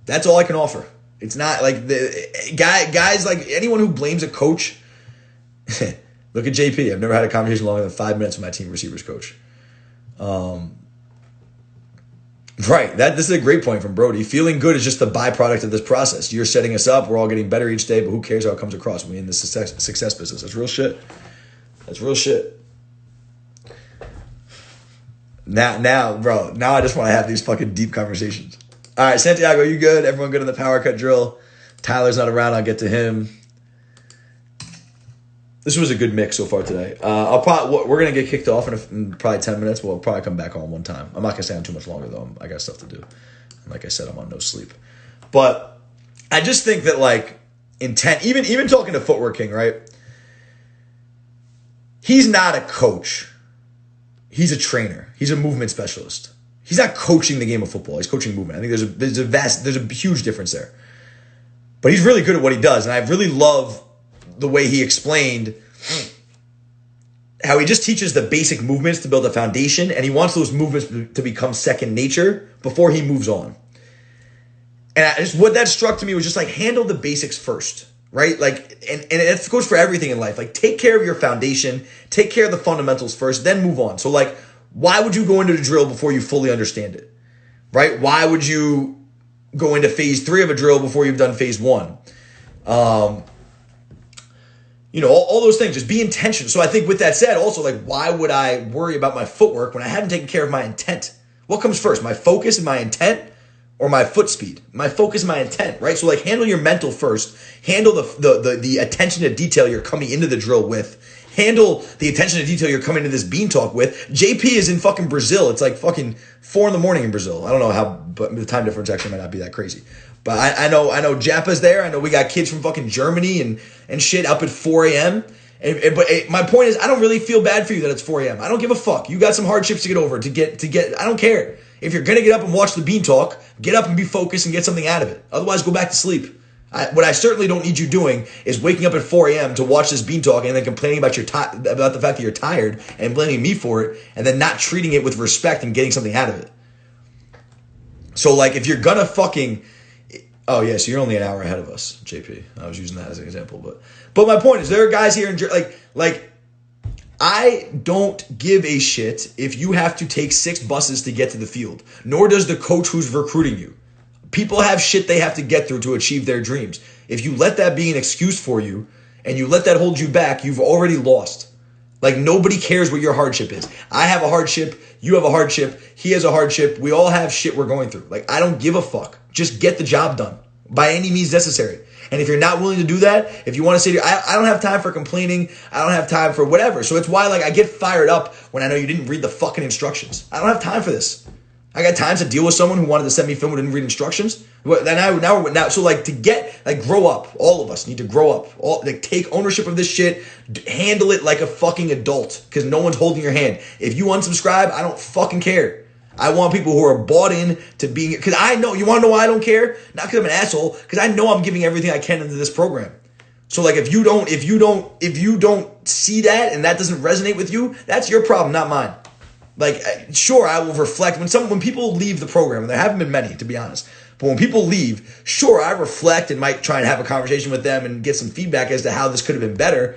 That's all I can offer. It's not guys anyone who blames a coach. Look at JP. I've never had a conversation longer than 5 minutes with my team receivers coach. Right. This is a great point from Brody. Feeling good is just the byproduct of this process. You're setting us up. We're all getting better each day, but who cares how it comes across? We in the success business. That's real shit. That's real shit. Now, bro. Now I just want to have these fucking deep conversations. All right, Santiago, you good? Everyone good in the power cut drill? Tyler's not around. I'll get to him. this was a good mix so far today. We're gonna get kicked off in probably 10 minutes. We'll probably come back on one time. I'm not gonna stay on too much longer though. I got stuff to do. And like I said, I'm on no sleep. But I just think that like intent, even talking to Footwork King, right? He's not a coach. He's a trainer. He's a movement specialist. He's not coaching the game of football. He's coaching movement. I think there's a huge difference there. But he's really good at what he does, and I really love the way he explained how he just teaches the basic movements to build a foundation, and he wants those movements to become second nature before he moves on. And what that struck to me was just like handle the basics first, right? Like, and it goes for everything in life. Like, take care of your foundation, take care of the fundamentals first, then move on. So like, why would you go into the drill before you fully understand it, right? Why would you go into phase 3 of a drill before you've done phase 1? All those things, just be intentional. So I think with that said, also, like, why would I worry about my footwork when I haven't taken care of my intent? What comes first, my focus and my intent, or my foot speed? My focus and my intent, right? So like, handle your mental first. Handle the attention to detail you're coming into the drill with. Handle the attention to detail you're coming to this bean talk with. JP is in fucking Brazil. It's like fucking 4 a.m. in Brazil. I don't know but the time difference actually might not be that crazy. But I know Japa's there. I know we got kids from fucking Germany and shit up at 4 a.m. But my point is, I don't really feel bad for you that it's 4 a.m. I don't give a fuck. You got some hardships to get over to get. I don't care. If you're gonna get up and watch the bean talk, get up and be focused and get something out of it. Otherwise, go back to sleep. What I certainly don't need you doing is waking up at 4 a.m. to watch this bean talk and then complaining about about the fact that you're tired and blaming me for it, and then not treating it with respect and getting something out of it. So like, if you're gonna fucking, oh yeah, so you're only an hour ahead of us, JP. I was using that as an example, but my point is, there are guys here in like I don't give a shit if you have to take 6 buses to get to the field, nor does the coach who's recruiting you. People have shit they have to get through to achieve their dreams. If you let that be an excuse for you and you let that hold you back, you've already lost. Like, nobody cares what your hardship is. I have a hardship. You have a hardship. He has a hardship. We all have shit we're going through. Like, I don't give a fuck. Just get the job done by any means necessary. And if you're not willing to do that, if you want to say, I don't have time for complaining, I don't have time for whatever. So it's why, like, I get fired up when I know you didn't read the fucking instructions. I don't have time for this. I got time to deal with someone who wanted to send me film who didn't read instructions. Now, so like, to get, like, grow up. All of us need to grow up. Take ownership of this shit. Handle it like a fucking adult, because no one's holding your hand. If you unsubscribe, I don't fucking care. I want people who are bought in to being, because I know, you want to know why I don't care? Not because I'm an asshole, because I know I'm giving everything I can into this program. So like, if you don't see that and that doesn't resonate with you, that's your problem, not mine. Like, sure, I will reflect when people leave the program, and there haven't been many, to be honest. But when people leave, sure, I reflect and might try and have a conversation with them and get some feedback as to how this could have been better.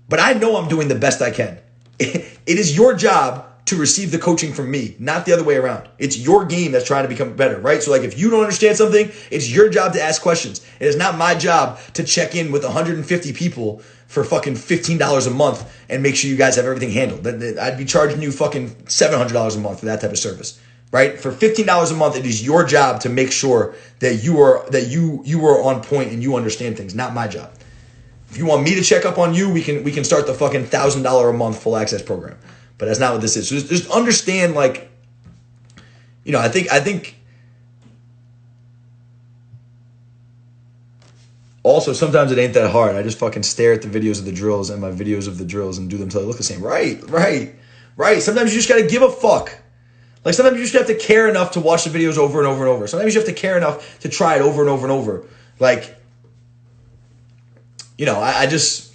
But I know I'm doing the best I can. It is your job to receive the coaching from me, not the other way around. It's your game that's trying to become better, right? So like, if you don't understand something, it's your job to ask questions. It is not my job to check in with 150 people for fucking $15 a month and make sure you guys have everything handled. I'd be charging you fucking $700 a month for that type of service, right? For $15 a month, it is your job to make sure that you are on point and you understand things, not my job. If you want me to check up on you, we can start the fucking $1,000 a month full access program. But that's not what this is. So just understand, like, I think also sometimes it ain't that hard. I just fucking stare at the videos of the drills and my videos of the drills and do them until they look the same. Right. Sometimes you just got to give a fuck. Like, sometimes you just have to care enough to watch the videos over and over and over. Sometimes you have to care enough to try it over and over and over. Like, I just...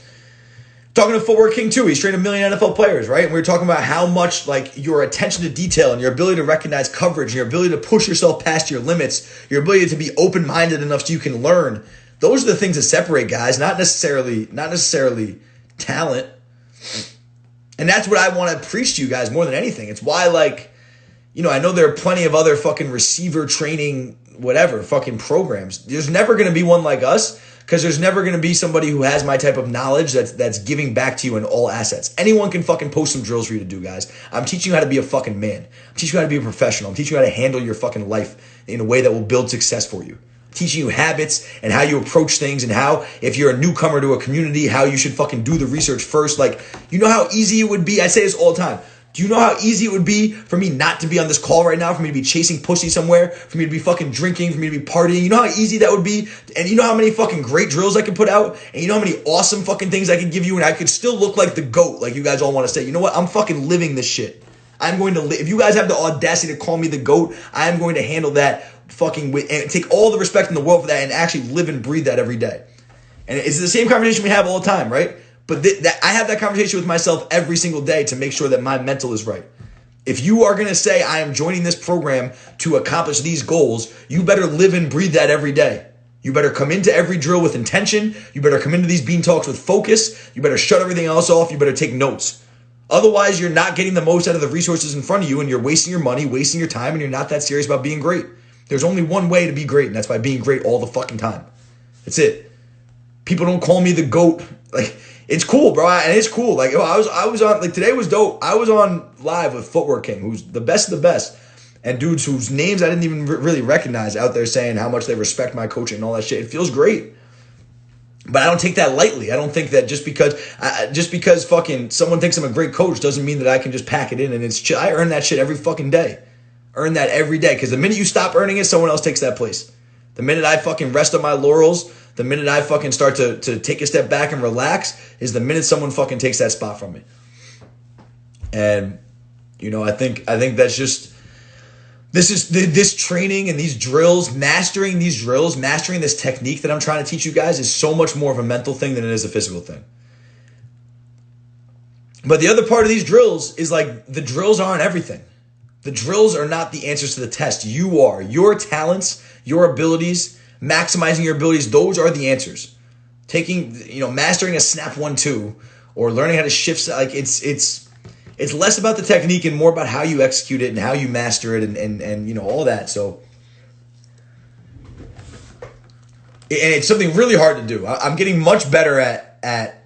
Talking to Footwork King too, he's trained 1 million NFL players, right? And we were talking about how much, like, your attention to detail and your ability to recognize coverage, and your ability to push yourself past your limits, your ability to be open-minded enough so you can learn. Those are the things that separate guys, not necessarily talent. And that's what I want to preach to you guys more than anything. It's why, like, I know there are plenty of other fucking receiver training, whatever, fucking programs. There's never going to be one like us, because there's never going to be somebody who has my type of knowledge that's giving back to you in all assets. Anyone can fucking post some drills for you to do, guys. I'm teaching you how to be a fucking man. I'm teaching you how to be a professional. I'm teaching you how to handle your fucking life in a way that will build success for you. I'm teaching you habits and how you approach things and how, if you're a newcomer to a community, how you should fucking do the research first. Like, you know how easy it would be? I say this all the time. Do you know how easy it would be for me not to be on this call right now, for me to be chasing pussy somewhere, for me to be fucking drinking, for me to be partying? You know how easy that would be? And you know how many fucking great drills I could put out? And you know how many awesome fucking things I could give you? And I could still look like the GOAT, like you guys all want to say. You know what? I'm fucking living this shit. I'm going to if you guys have the audacity to call me the GOAT, I am going to handle that fucking with, and take all the respect in the world for that and actually live and breathe that every day. And it's the same conversation we have all the time, right? But I have that conversation with myself every single day to make sure that my mental is right. If you are going to say, I am joining this program to accomplish these goals, you better live and breathe that every day. You better come into every drill with intention. You better come into these bean talks with focus. You better shut everything else off. You better take notes. Otherwise, you're not getting the most out of the resources in front of you, and you're wasting your money, wasting your time, and you're not that serious about being great. There's only one way to be great, and that's by being great all the fucking time. That's it. People don't call me the GOAT. Like, it's cool, bro, and it's cool. Like, I was on, like, today was dope. I was on live with Footwork King, who's the best of the best, and dudes whose names I didn't even really recognize out there saying how much they respect my coaching and all that shit. It feels great. But I don't take that lightly. I don't think that just because fucking someone thinks I'm a great coach doesn't mean that I can just pack it in and it's I earn that shit every fucking day. Earn that every day. Because the minute you stop earning it, someone else takes that place. The minute I fucking rest on my laurels, the minute I fucking start to take a step back and relax, is the minute someone fucking takes that spot from me. And, you know, I think that's just, this training and these drills, mastering this technique that I'm trying to teach you guys is so much more of a mental thing than it is a physical thing. But the other part of these drills is, like, the drills aren't everything. The drills are not the answers to the test. You are. Your talents, your abilities, maximizing your abilities, those are the answers. Mastering a snap 1-2 or learning how to shift, like, it's less about the technique and more about how you execute it and how you master it and you know, all that. So, and it's something really hard to do. I'm getting much better at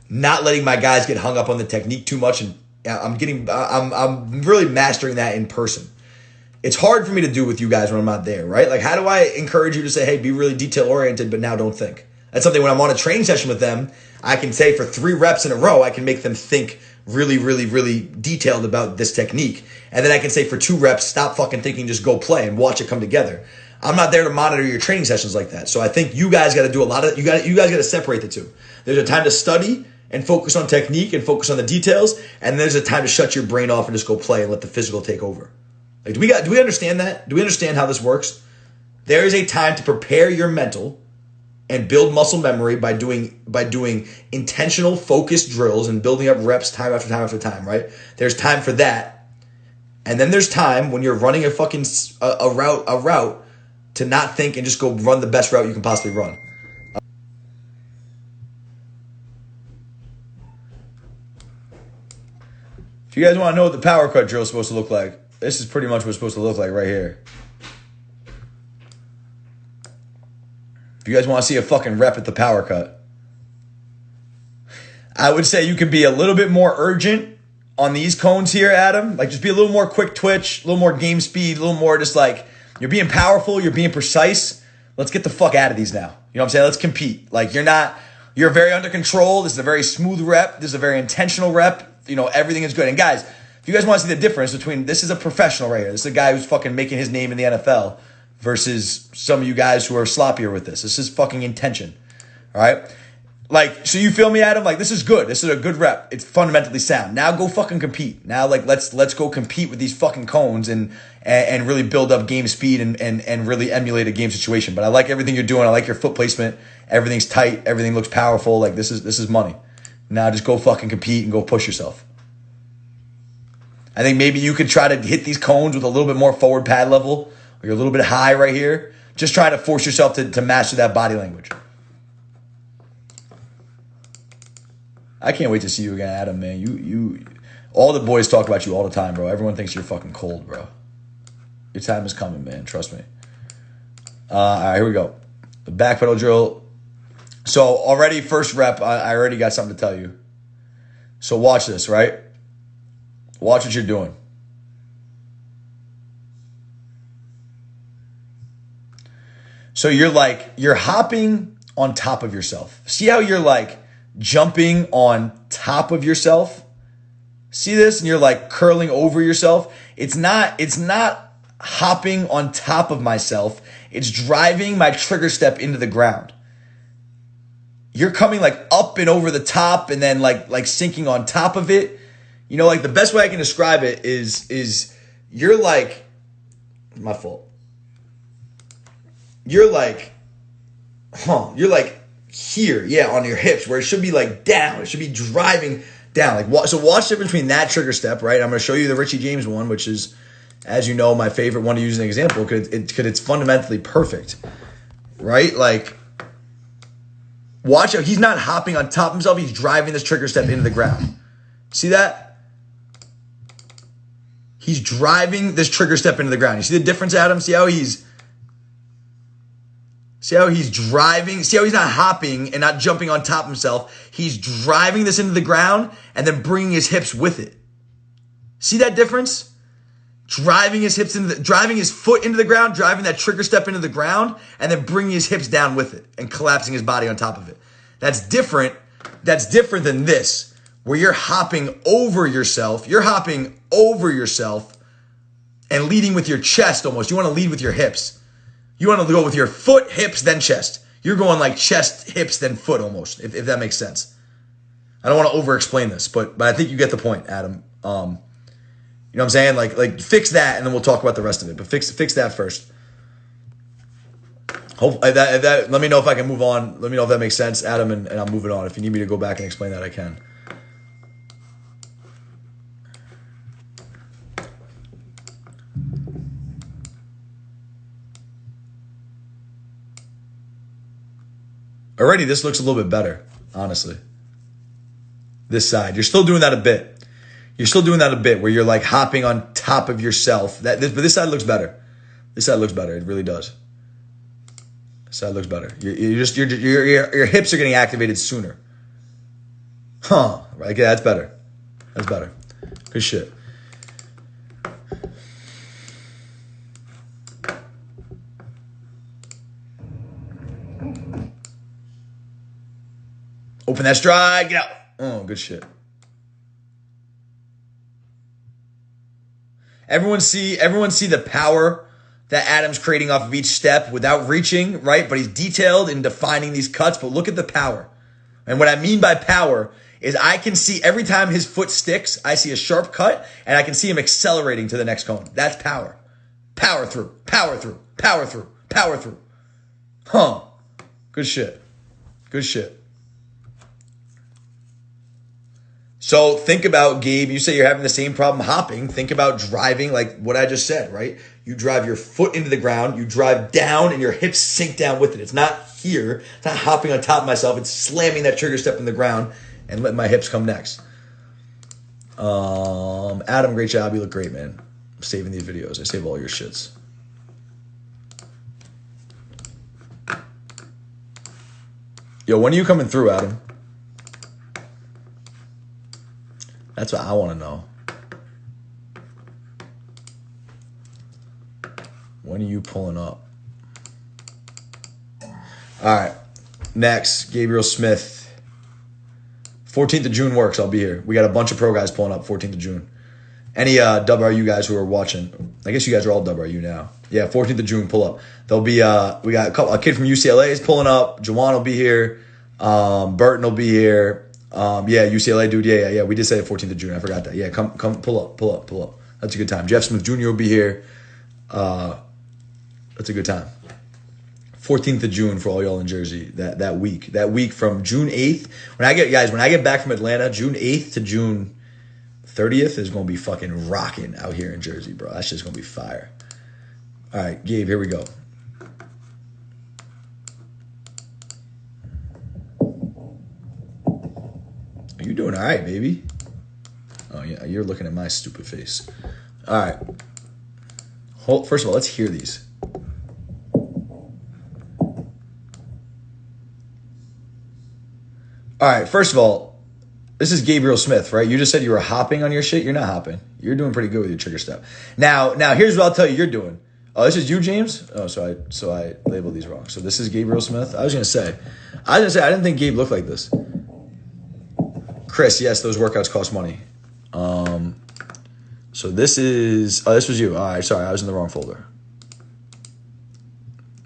not letting my guys get hung up on the technique too much, and I'm really mastering that in person. It's hard for me to do with you guys when I'm not there, right? Like, how do I encourage you to say, hey, be really detail oriented, but now don't think? That's something when I'm on a training session with them, I can say for 3 reps in a row, I can make them think really, really, really detailed about this technique. And then I can say for 2 reps, stop fucking thinking, just go play and watch it come together. I'm not there to monitor your training sessions like that. So I think you guys got to do you guys got to separate the two. There's a time to study and focus on technique and focus on the details. And there's a time to shut your brain off and just go play and let the physical take over. Like, do we understand that? Do we understand how this works? There is a time to prepare your mental and build muscle memory by doing intentional focused drills and building up reps time after time after time, right? There's time for that. And then there's time when you're running a route to not think and just go run the best route you can possibly run. If you guys want to know what the power cut drill is supposed to look like, this is pretty much what it's supposed to look like right here. If you guys want to see a fucking rep at the power cut, I would say you could be a little bit more urgent on these cones here, Adam. Like, just be a little more quick twitch, a little more game speed, a little more just like, you're being powerful, you're being precise. Let's get the fuck out of these now. You know what I'm saying? Let's compete. Like, you're very under control. This is a very smooth rep. This is a very intentional rep. You know, everything is good. And guys, if you guys want to see the difference between, this is a professional right here. This is a guy who's fucking making his name in the NFL versus some of you guys who are sloppier with this. This is fucking intention. All right? Like, so you feel me, Adam? Like, this is good. This is a good rep. It's fundamentally sound. Now go fucking compete. Now, like, let's go compete with these fucking cones and really build up game speed and really emulate a game situation. But I like everything you're doing. I like your foot placement. Everything's tight. Everything looks powerful. Like, this is money. Now just go fucking compete and go push yourself. I think maybe you could try to hit these cones with a little bit more forward pad level, or you're a little bit high right here. Just try to force yourself to master that body language. I can't wait to see you again, Adam, man. You all the boys talk about you all the time, bro. Everyone thinks you're fucking cold, bro. Your time is coming, man. Trust me. All right, here we go. The backpedal drill. So already first rep, I already got something to tell you. So watch this, right? Watch what you're doing. So you're hopping on top of yourself. See how you're like jumping on top of yourself? See this? And you're like curling over yourself. It's not hopping on top of myself. It's driving my trigger step into the ground. You're coming like up and over the top and then like sinking on top of it. You know, like the best way I can describe it is you're like, my fault. You're like here, yeah, on your hips, where it should be like down. It should be driving down. So watch the difference between that trigger step, right? I'm going to show you the Richie James one, which is, as you know, my favorite one to use as an example because it's fundamentally perfect, right? Like, watch how he's not hopping on top of himself. He's driving this trigger step into the ground. See that? He's driving this trigger step into the ground. You see the difference, Adam? See how he's driving? See how he's not hopping and not jumping on top of himself? He's driving this into the ground and then bringing his hips with it. See that difference? Driving his foot into the ground, driving that trigger step into the ground, and then bringing his hips down with it and collapsing his body on top of it. That's different. That's different than this, where you're hopping over yourself. You're hopping over yourself and leading with your chest almost. You want to lead with your hips. You want to go with your foot, hips, then chest. You're going like chest, hips, then foot almost, if that makes sense. I don't want to over-explain this, but I think you get the point, Adam. You know what I'm saying? Like fix that, and then we'll talk about the rest of it. But fix that first. Let me know if I can move on. Let me know if that makes sense, Adam, and I'm moving on. If you need me to go back and explain that, I can. Already, this looks a little bit better, honestly. This side. You're still doing that a bit. You're still doing that a bit where you're like hopping on top of yourself. But this side looks better. This side looks better. It really does. This side looks better. Your hips are getting activated sooner. Huh. Right. Yeah, that's better. That's better. Good shit. Open that stride. Get out. Oh, good shit. Everyone see the power that Adam's creating off of each step without reaching, right? But he's detailed in defining these cuts, but look at the power. And what I mean by power is I can see every time his foot sticks, I see a sharp cut, and I can see him accelerating to the next cone. That's power. Power through, power through, power through, power through. Huh. Good shit. Good shit. So think about, Gabe, you say you're having the same problem hopping. Think about driving like what I just said, right? You drive your foot into the ground, you drive down, and your hips sink down with it. It's not here. It's not hopping on top of myself. It's slamming that trigger step in the ground and letting my hips come next. Adam, great job. You look great, man. I'm saving these videos. I save all your shits. Yo, when are you coming through, Adam? That's what I want to know. When are you pulling up? All right. Next, Gabriel Smith. 14th of June works. I'll be here. We got a bunch of pro guys pulling up 14th of June. Any WRU guys who are watching? I guess you guys are all WRU now. Yeah, 14th of June, pull up. There'll be we got a kid from UCLA is pulling up. Juwann will be here. Burton will be here. Yeah, UCLA dude. Yeah. We did say the 14th of June. I forgot that. Yeah, come, pull up. That's a good time. Jeff Smith Jr. will be here. That's a good time. 14th of June for all y'all in Jersey. That week from June 8th. When I get back from Atlanta, June 8th to June 30th is going to be fucking rocking out here in Jersey, bro. That's just going to be fire. All right, Gabe, here we go. You're doing all right, baby. Oh, yeah, you're looking at my stupid face. All right. First of all, let's hear these. All right, first of all, this is Gabriel Smith, right? You just said you were hopping on your shit. You're not hopping. You're doing pretty good with your trigger step. Now here's what I'll tell you you're doing. Oh, this is you, James? Oh, so I labeled these wrong. So this is Gabriel Smith. I didn't think Gabe looked like this. Chris, yes, those workouts cost money. So this was you. All right, sorry, I was in the wrong folder.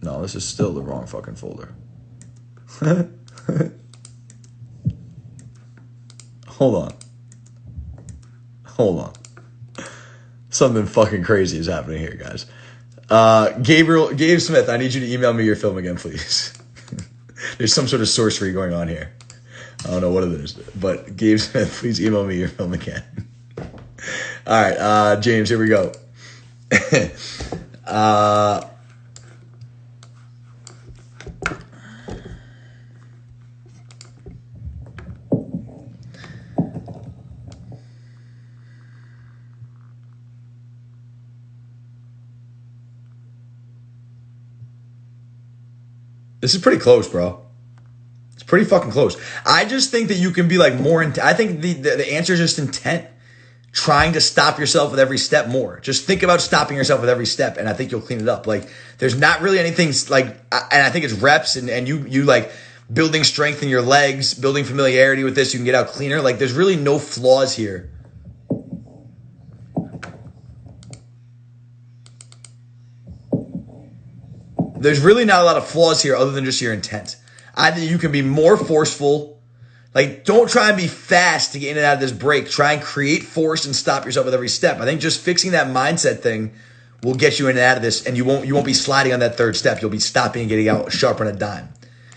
No, this is still the wrong fucking folder. Hold on. Something fucking crazy is happening here, guys. Gabe Smith, I need you to email me your film again, please. There's some sort of sorcery going on here. I don't know what it is, but Gabe Smith, please email me your film again. All right, James, here we go. This is pretty close, bro. It's pretty fucking close. I just think that you can be like more. I think the answer is just intent. Trying to stop yourself with every step more. Just think about stopping yourself with every step, and I think you'll clean it up. Like, there's not really anything like, and I think it's reps and you like building strength in your legs, building familiarity with this. You can get out cleaner. Like, there's really no flaws here. There's really not a lot of flaws here other than just your intent. I think you can be more forceful. Like, don't try and be fast to get in and out of this break. Try and create force and stop yourself with every step. I think just fixing that mindset thing will get you in and out of this, and you won't be sliding on that third step. You'll be stopping and getting out sharp on a dime.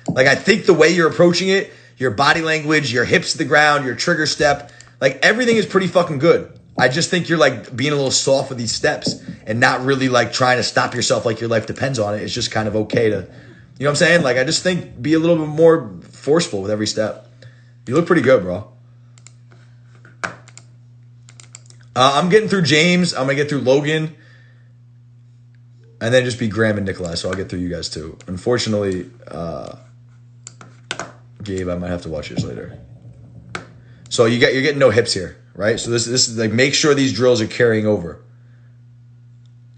Like, I think the way you're approaching it, your body language, your hips to the ground, your trigger step, like, everything is pretty fucking good. I just think you're like being a little soft with these steps and not really like trying to stop yourself like your life depends on it. It's just kind of okay to, you know what I'm saying? Like, I just think be a little bit more forceful with every step. You look pretty good, bro. I'm getting through James. I'm going to get through Logan. And then just be Graham and Nikolai. So I'll get through you guys too. Unfortunately, Gabe, I might have to watch yours later. So you're getting no hips here, right? So this is like, make sure these drills are carrying over.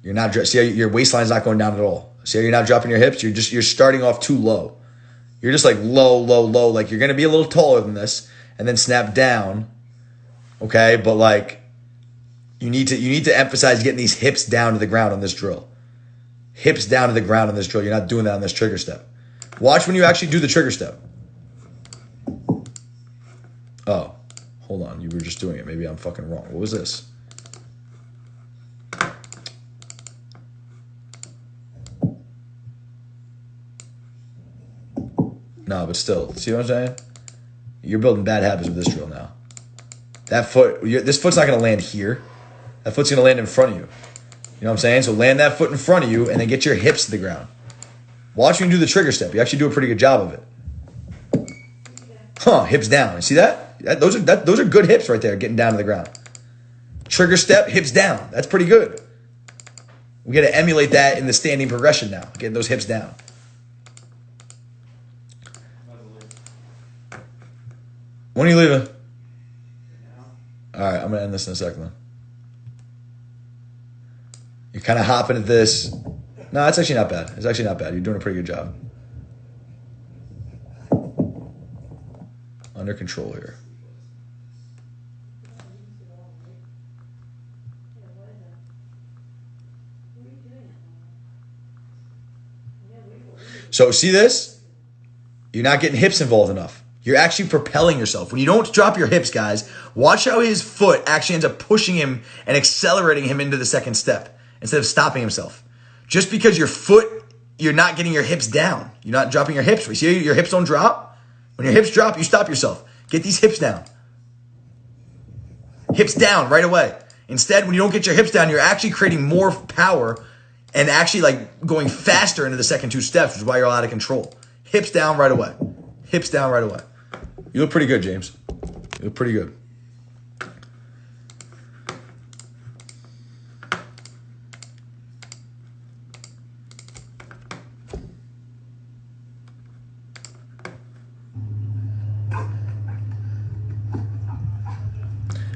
You're not, see how your waistline's not going down at all. See how you're not dropping your hips? You're starting off too low. You're just like low. Like, you're going to be a little taller than this and then snap down. Okay. But like, you need to emphasize getting these hips down to the ground on this drill. Hips down to the ground on this drill. You're not doing that on this trigger step. Watch when you actually do the trigger step. Oh, hold on. You were just doing it. Maybe I'm fucking wrong. What was this? No, but still, see what I'm saying? You're building bad habits with this drill now. That foot, this foot's not going to land here. That foot's going to land in front of you. You know what I'm saying? So land that foot in front of you and then get your hips to the ground. Watch when you do the trigger step. You actually do a pretty good job of it. Hips down. You see that? Those are good hips right there, getting down to the ground. Trigger step, hips down. That's pretty good. We got to emulate that in the standing progression now, getting those hips down. When are you leaving? All right, I'm going to end this in a second then. You're kind of hopping at this. No, it's actually not bad. It's actually not bad. You're doing a pretty good job. Under control here. So see this? You're not getting hips involved enough. You're actually propelling yourself. When you don't drop your hips, guys, watch how his foot actually ends up pushing him and accelerating him into the second step instead of stopping himself. Just because your foot, you're not getting your hips down. You're not dropping your hips. You see your hips don't drop? When your hips drop, you stop yourself. Get these hips down. Hips down right away. Instead, when you don't get your hips down, you're actually creating more power and actually like going faster into the second two steps, which is why you're out of control. Hips down right away. Hips down right away. You look pretty good, James. You look pretty good.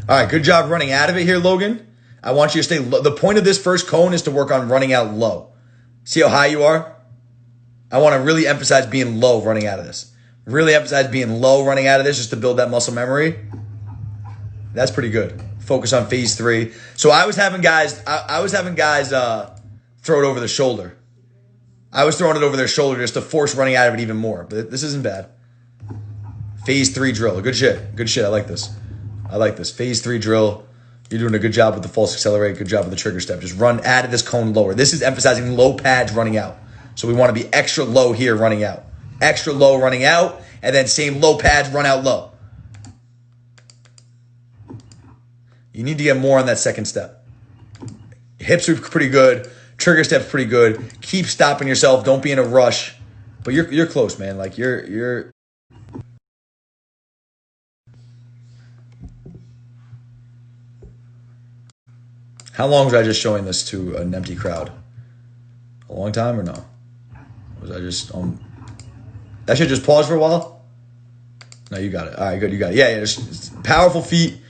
All right, good job running out of it here, Logan. I want you to stay low. The point of this first cone is to work on running out low. See how high you are? I want to really emphasize being low running out of this. Really emphasize being low running out of this just to build that muscle memory. That's pretty good. Focus on phase 3. So I was having guys throw it over the shoulder. I was throwing it over their shoulder just to force running out of it even more. But this isn't bad. Phase 3 drill. Good shit. Good shit. I like this. Phase 3 drill. You're doing a good job with the false accelerate. Good job with the trigger step. Just run out of this cone lower. This is emphasizing low pads running out. So we want to be extra low here running out. Extra low running out. And then same low pads run out low. You need to get more on that second step. Hips are pretty good. Trigger step's pretty good. Keep stopping yourself. Don't be in a rush. But you're close, man. Like you're How long was I just showing this to an empty crowd? A long time or no? Was I just that should just pause for a while? No, you got it. All right, good. You got it. Yeah. Just powerful feet.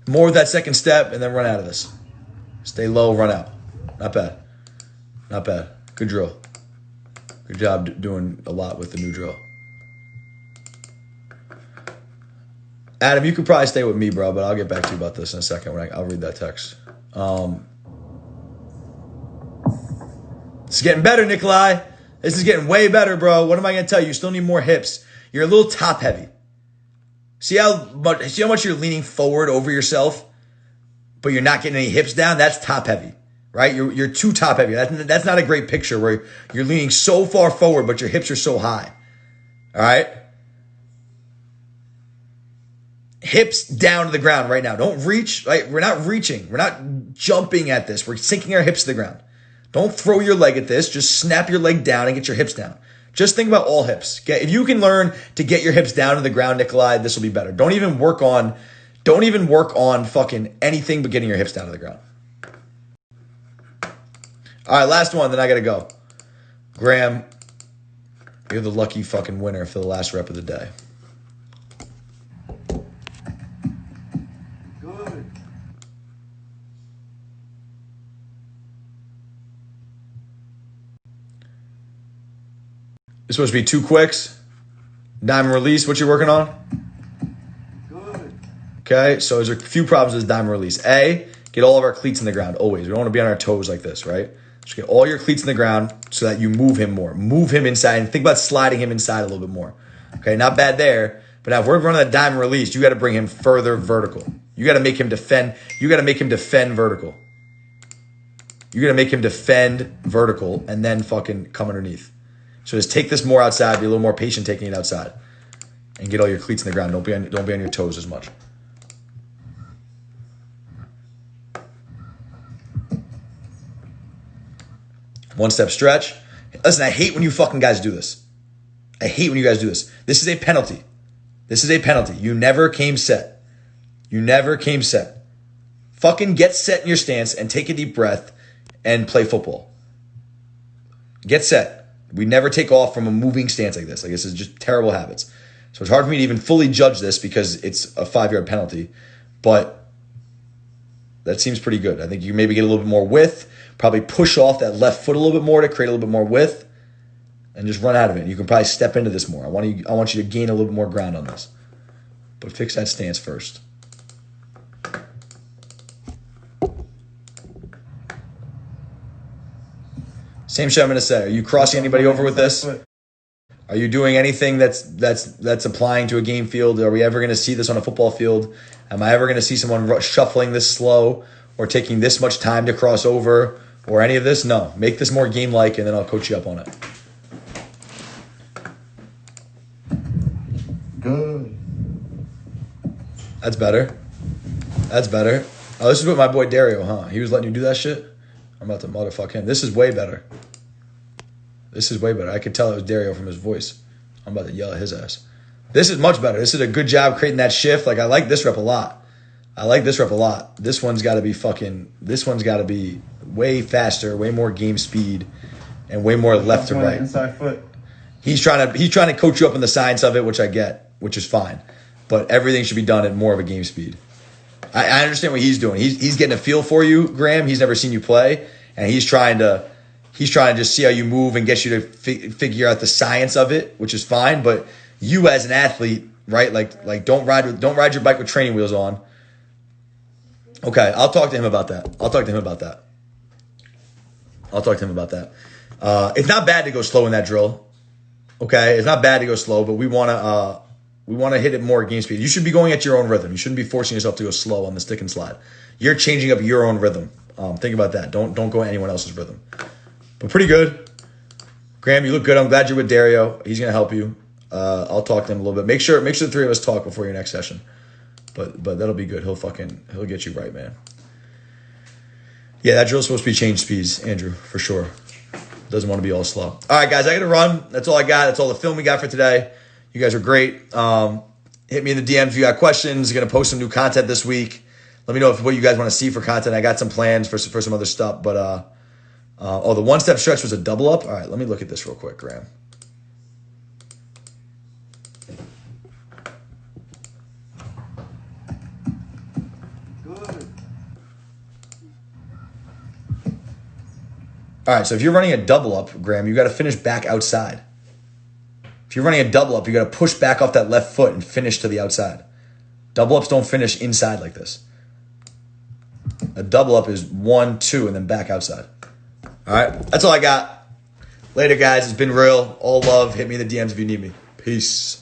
More with that second step, and then run out of this. Stay low, run out. Not bad. Not bad. Good drill. Good job doing a lot with the new drill. Adam, you could probably stay with me, bro, but I'll get back to you about this in a second. I'll read that text. It's getting better, Nikolai. This is getting way better, bro. What am I going to tell you? You still need more hips. You're a little top heavy. See how much you're leaning forward over yourself, but you're not getting any hips down? That's top heavy, right? You're too top heavy. That's not a great picture where you're leaning so far forward, but your hips are so high. All right? Hips down to the ground right now. Don't reach. Right? We're not reaching. We're not jumping at this. We're sinking our hips to the ground. Don't throw your leg at this. Just snap your leg down and get your hips down. Just think about all hips. If you can learn to get your hips down to the ground, Nikolai, this will be better. Don't even work on fucking anything but getting your hips down to the ground. All right, last one, then I got to go. Graham, you're the lucky fucking winner for the last rep of the day. Good. It's supposed to be 2 quicks. Diamond release, what you working on? Good. Okay, so there's a few problems with this diamond release. A, get all of our cleats in the ground, always. We don't want to be on our toes like this, right? Just get all your cleats in the ground so that you move him more. Move him inside and think about sliding him inside a little bit more. Okay, not bad there. But now if we're running a diamond release, you got to bring him further vertical. You got to make him defend. You got to make him defend vertical. You got to make him defend vertical and then fucking come underneath. So just take this more outside. Be a little more patient taking it outside, and get all your cleats in the ground. Don't be on your toes as much. One step stretch. Listen, I hate when you fucking guys do this. I hate when you guys do this. This is a penalty. This is a penalty. You never came set. You never came set. Fucking get set in your stance and take a deep breath and play football. Get set. We never take off from a moving stance like this. Like, this is just terrible habits. So it's hard for me to even fully judge this because it's a 5-yard penalty. But that seems pretty good. I think you maybe get a little bit more width. Probably push off that left foot a little bit more to create a little bit more width. And just run out of it. You can probably step into this more. I want you to gain a little bit more ground on this. But fix that stance first. Same shit I'm going to say. Are you crossing anybody over with this? Are you doing anything that's applying to a game field? Are we ever going to see this on a football field? Am I ever going to see someone shuffling this slow or taking this much time to cross over or any of this? No. Make this more game-like, and then I'll coach you up on it. Good. That's better. That's better. Oh, this is with my boy Dario, huh? He was letting you do that shit? I'm about to motherfuck him. This is way better. This is way better. I could tell it was Dario from his voice. I'm about to yell at his ass. This is much better. This is a good job creating that shift. Like, I like this rep a lot. This one's got to be way faster, way more game speed, and way more left to right. Inside foot. He's trying to coach you up in the science of it, which I get, which is fine. But everything should be done at more of a game speed. I understand what he's doing. He's getting a feel for you, Graham. He's never seen you play, and he's trying to He's trying to just see how you move and get you to figure out the science of it, which is fine. But you as an athlete, right? Like don't ride your bike with training wheels on. Okay, I'll talk to him about that. It's not bad to go slow in that drill. Okay, it's not bad to go slow, but we want to hit it more at game speed. You should be going at your own rhythm. You shouldn't be forcing yourself to go slow on the stick and slide. You're changing up your own rhythm. Think about that. Don't go at anyone else's rhythm. But pretty good. Graham, you look good. I'm glad you're with Dario. He's gonna help you. I'll talk to him a little bit. Make sure the three of us talk before your next session. But that'll be good. He'll get you right, man. Yeah, that drill's supposed to be change speeds, Andrew, for sure. Doesn't want to be all slow. All right, guys, I got to run. That's all I got. That's all the film we got for today. You guys are great. Hit me in the DMs if you got questions. Going to post some new content this week. Let me know what you guys want to see for content. I got some plans for some other stuff. But, the one-step stretch was a double up. All right, let me look at this real quick, Graham. All right, so if you're running a double up, Graham, you got to finish back outside. If you're running a double up, you got to push back off that left foot and finish to the outside. Double ups don't finish inside like this. A double up is 1, 2, and then back outside. All right, that's all I got. Later, guys. It's been real. All love. Hit me in the DMs if you need me. Peace.